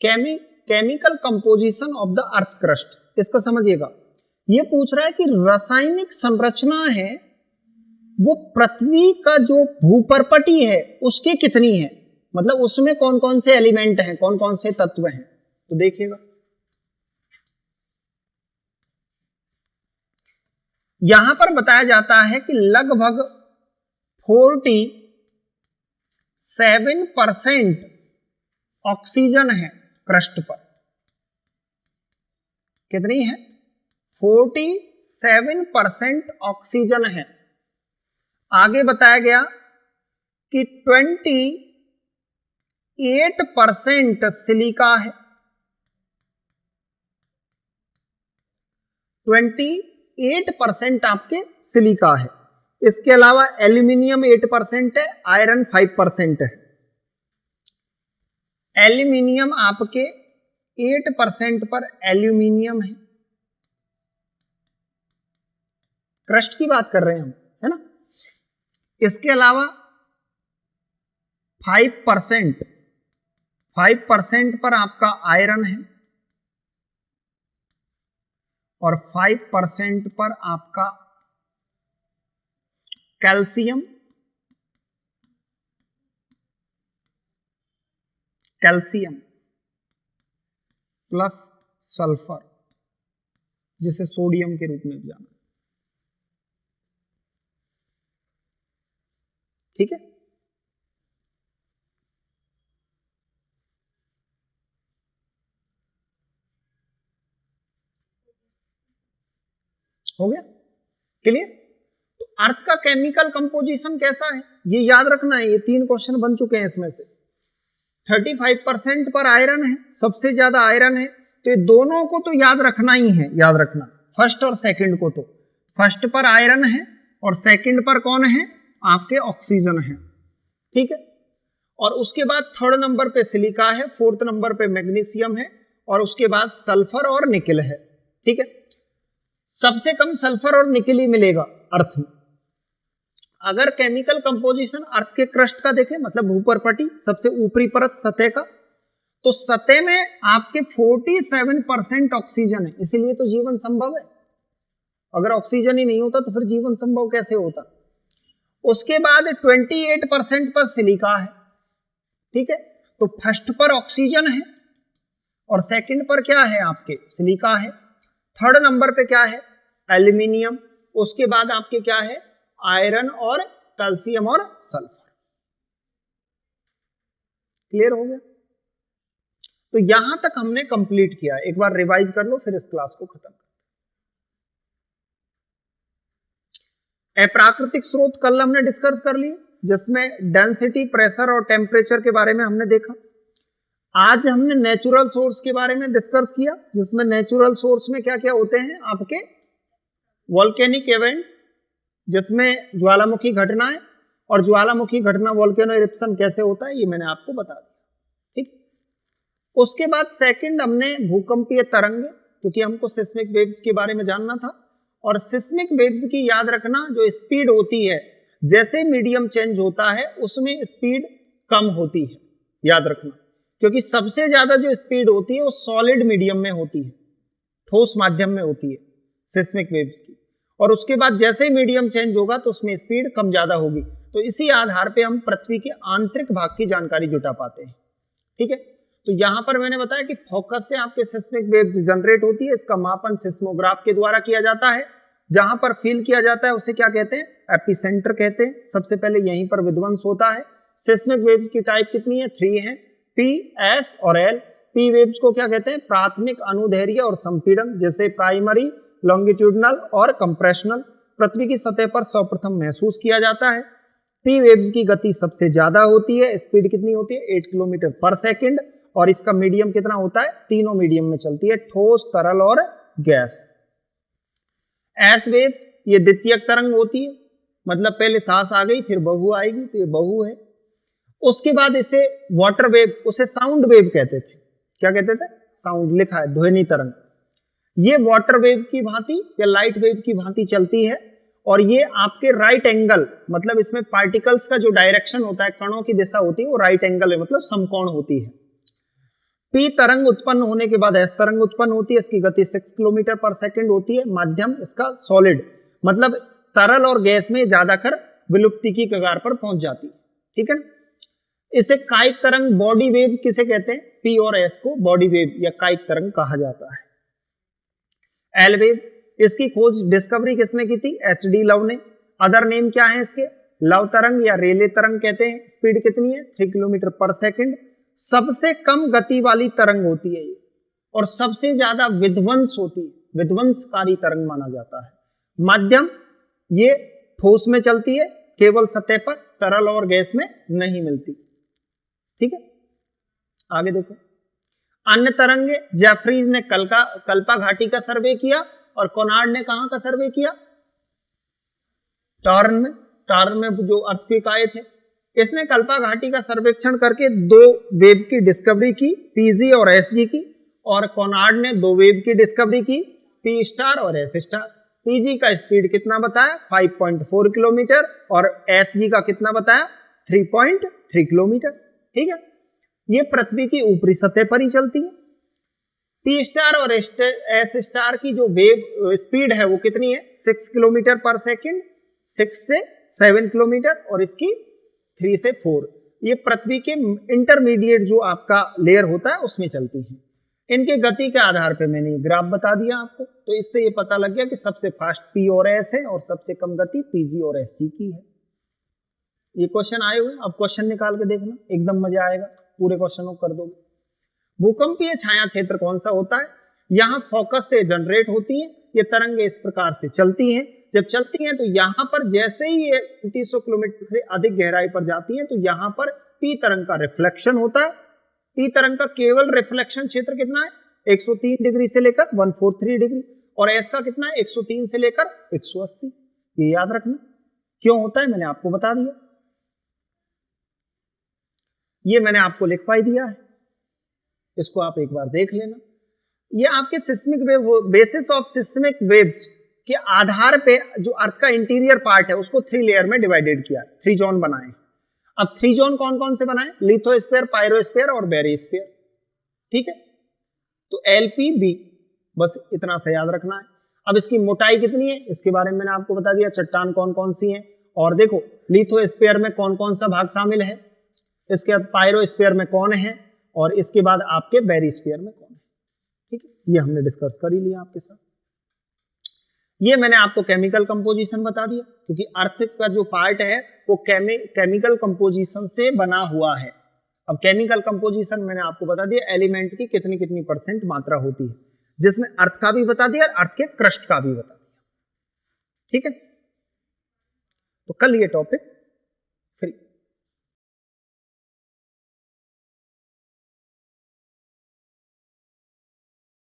Speaker 1: chemical composition of the earth crust, इसका समझिएगा। ये पूछ रहा है कि रासायनिक संरचना है वो पृथ्वी का जो भूपर्पटी है उसकी कितनी है, मतलब उसमें कौन कौन से एलिमेंट हैं, कौन कौन से तत्व हैं। तो देखिएगा, यहां पर बताया जाता है कि लगभग 47% ऑक्सीजन है क्रस्ट पर। कितनी है? 47% ऑक्सीजन है। आगे बताया गया कि 28% सिलिका है, 28% आपके सिलिका है। इसके अलावा एल्यूमिनियम 8% है, आयरन 5% है। एल्यूमिनियम आपके 8% पर एल्यूमिनियम है, क्रस्ट की बात कर रहे हैं हम, है ना। इसके अलावा 5% पर आपका आयरन है, और 5% पर आपका कैल्शियम प्लस सल्फर, जिसे सोडियम के रूप में भी जाना। ठीक है, हो गया क्लियर। तो अर्थ का केमिकल कंपोजिशन कैसा है ये याद रखना है। ये 3 क्वेश्चन बन चुके हैं इसमें से। 35% पर आयरन है, सबसे ज्यादा आयरन है, तो ये दोनों को तो याद रखना ही है, याद रखना फर्स्ट और सेकंड को। तो फर्स्ट पर आयरन है और सेकंड पर कौन है? आपके ऑक्सीजन है। ठीक है, और उसके बाद थर्ड नंबर पे सिलिका है, फोर्थ नंबर पे मैग्नीशियम है, और उसके बाद सल्फर और निकिल है। ठीक है, सबसे कम सल्फर और निकिल ही मिलेगा अर्थ में। अगर केमिकल कंपोजिशन अर्थ के क्रस्ट का देखें, मतलब भूपर्पटी सबसे ऊपरी परत सतह का, तो सतह में आपके 47% ऑक्सीजन है, इसीलिए तो जीवन संभव है। अगर ऑक्सीजन ही नहीं होता तो फिर जीवन संभव कैसे होता। उसके बाद 28% पर सिलिका है। ठीक है, तो फर्स्ट पर ऑक्सीजन है और सेकंड पर क्या है? आपके सिलिका है। थर्ड नंबर पे क्या है? एल्यूमिनियम। उसके बाद आपके क्या है? आयरन और कैल्शियम और सल्फर। क्लियर हो गया। तो यहां तक हमने कंप्लीट किया। एक बार रिवाइज कर लो, फिर इस क्लास को खत्म कर। अप्राकृतिक स्रोत कल हमने डिस्कस कर लिए, जिसमें डेंसिटी, प्रेशर और टेम्परेचर के बारे में हमने देखा। आज हमने नेचुरल सोर्स के बारे में डिस्कस किया, जिसमें नेचुरल सोर्स में क्या क्या होते हैं? आपके वोल्केनिक इवेंट, जिसमें ज्वालामुखी घटनाएं, और ज्वालामुखी घटना वोल्केनो इरप्शन कैसे होता है ये मैंने आपको बता दिया। ठीक, उसके बाद सेकंड हमने भूकंपीय तरंगे, क्योंकि हमको सिस्मिक वेव्स के बारे में जानना था। और सिस्मिक वेव्स की याद रखना, जो स्पीड होती है, जैसे मीडियम चेंज होता है उसमें स्पीड कम होती है, याद रखना। क्योंकि सबसे ज्यादा जो स्पीड होती है वो सॉलिड मीडियम में होती है, ठोस माध्यम में होती है सिस्मिक वेव्स की। और उसके बाद जैसे ही मीडियम चेंज होगा तो उसमें स्पीड कम ज्यादा होगी। तो इसी आधार पे हम पृथ्वी के आंतरिक भाग की जानकारी जुटा पाते हैं। ठीक है, तो यहां पर मैंने बताया कि फोकस से आपके सिस्मिक वेव्स जनरेट होती है। इसका मापन सिस्मोग्राफ के द्वारा किया जाता है। जहां पर फील किया जाता है उसे क्या कहते हैं? एपिसेंटर कहते हैं। सबसे पहले यहीं पर विध्वंस होता है। सिस्मिक वेव्स की टाइप कितनी है? 3 है, पी, एस और एल। पी वेव्स को क्या कहते हैं? प्राथमिक अनुदैर्घ्य और संपीड़न, जैसे प्राइमरी, लॉन्गिट्यूडनल और कंप्रेशनल, पृथ्वी की सतह पर सर्वप्रथम महसूस किया जाता है। पी वेव्स की गति सबसे ज्यादा होती है। स्पीड कितनी होती है? 8 किलोमीटर पर सेकेंड। और इसका मीडियम कितना होता है? तीनों मीडियम में चलती है, ठोस, तरल और गैस। एस वेव्स ये द्वितीयक तरंग होती है, मतलब पहले सांस आ गई फिर बहू आएगी, तो ये बहू है। उसके बाद इसे वाटर वेव, उसे साउंड वेव कहते थे। क्या कहते थे? साउंड, लिखा है ध्वनि तरंग। ये वाटर वेव की भांति या लाइट वेव की भांति चलती है। और ये आपके राइट एंगल, मतलब इसमें पार्टिकल्स का जो डायरेक्शन होता है, कणों की दिशा होती है, वो राइट एंगल है, मतलब समकोण होती है। पी तरंग उत्पन्न होने के बाद एस तरंग उत्पन्न होती है। इसकी गति 6 किलोमीटर पर सेकंड होती है। माध्यम इसका सॉलिड, मतलब तरल और गैस में ज्यादा कर विलुप्ति की कगार पर पहुंच जाती है। ठीक है, इसे कायिक तरंग, बॉडी वेव किसे कहते हैं? पी और एस को बॉडी वेव या कायिक तरंग कहा जाता है। एल वेव, इसकी खोज डिस्कवरी किसने की थी? एच.डी. लव ने। अदर नेम क्या है इसके? लव तरंग या रेले तरंग कहते हैं। स्पीड कितनी है? 3 किलोमीटर पर सेकंड। सबसे कम गति वाली तरंग होती है ये, और सबसे ज्यादा विध्वंस होती है, विध्वंसकारी तरंग माना जाता है। माध्यम, ये ठोस में चलती है, केवल सतह पर, तरल और गैस में नहीं मिलती। ठीक है, आगे देखो। अन्य तरंगे, जेफरीज ने कल्पा घाटी का सर्वे किया, और कोनार्ड ने कहां का सर्वे किया? टॉर्न में जो अर्थक्वेक आए थे। इसने कल्पा घाटी का सर्वेक्षण करके 2 वेव की डिस्कवरी की, पीजी और एसजी की। और कोनार्ड ने 2 वेव की डिस्कवरी की, पी स्टार और एस स्टार। पीजी का स्पीड कितना बताया? 5.4 किलोमीटर। और एसजी का कितना बताया? 3.3 किलोमीटर। ठीक है, ये पृथ्वी की ऊपरी सतह पर ही चलती है। पी स्टार और एस स्टार की जो वेव स्पीड है वो कितनी है? 6 किलोमीटर पर सेकंड, 6 से 7 किलोमीटर, और इसकी 3 से 4। ये पृथ्वी के इंटरमीडिएट जो आपका लेयर होता है उसमें चलती है। इनके गति के आधार पे मैंने ग्राफ बता दिया आपको, तो इससे ये पता लग गया कि सबसे फास्ट पी और एस है और सबसे कम गति पीजी और एसजी की है। ये क्वेश्चन आए हुए, अब क्वेश्चन निकाल के देखना, एकदम मजा आएगा, पूरे क्वेश्चन को कर दोगे। भूकंपीय छाया क्षेत्र कौन सा होता है? यहाँ फोकस से जनरेट होती है। ये तरंगे इस प्रकार से चलती हैं। जब चलती हैं तो यहाँ पर जैसे ही ये 300 किलोमीटर से अधिक गहराई पर जाती हैं तो यहाँ पर पी तरंग का रिफ्लेक्शन होता है। पी तरंग का केवल रिफ्लेक्शन क्षेत्र कितना है? 103 डिग्री से लेकर 143 डिग्री। और एस का कितना है? 103 से लेकर 180। ये याद रखना। क्यों होता है मैंने आपको बता दिया, ये मैंने आपको लिखवा दिया है, इसको आप एक बार देख लेना। ये आपके seismic wave, basis of seismic waves के आधार पे जो अर्थ का इंटीरियर पार्ट है उसको 3 लेयर में डिवाइडेड किया, 3 जोन बनाए। अब 3 जोन कौन कौन से बनाए? लिथोस्फीयर, पायरोस्फीयर और बेरिस्फीयर। ठीक है, तो LPB, बस इतना सा याद रखना है। अब इसकी मोटाई कितनी है इसके बारे में मैंने आपको बता दिया, चट्टान कौन कौन सी है। और देखो लिथोस्फीयर में कौन कौन सा भाग शामिल है, इसके बाद पायरोस्फीयर में कौन है, और इसके बाद आपके बेरिस्फीयर में कौन है। ठीक है, ये हमने डिस्कस कर ही लिया आपके साथ। ये मैंने आपको केमिकल कंपोजिशन बता दिया, क्योंकि अर्थ का जो पार्ट है वो केमिकल कंपोजिशन से बना हुआ है। अब केमिकल कंपोजिशन मैंने आपको बता दिया, एलिमेंट की कितनी कितनी % मात्रा होती है, जिसमें अर्थ का भी बता दिया और अर्थ के क्रस्ट का भी बता दिया। ठीक है, तो कल ये टॉपिक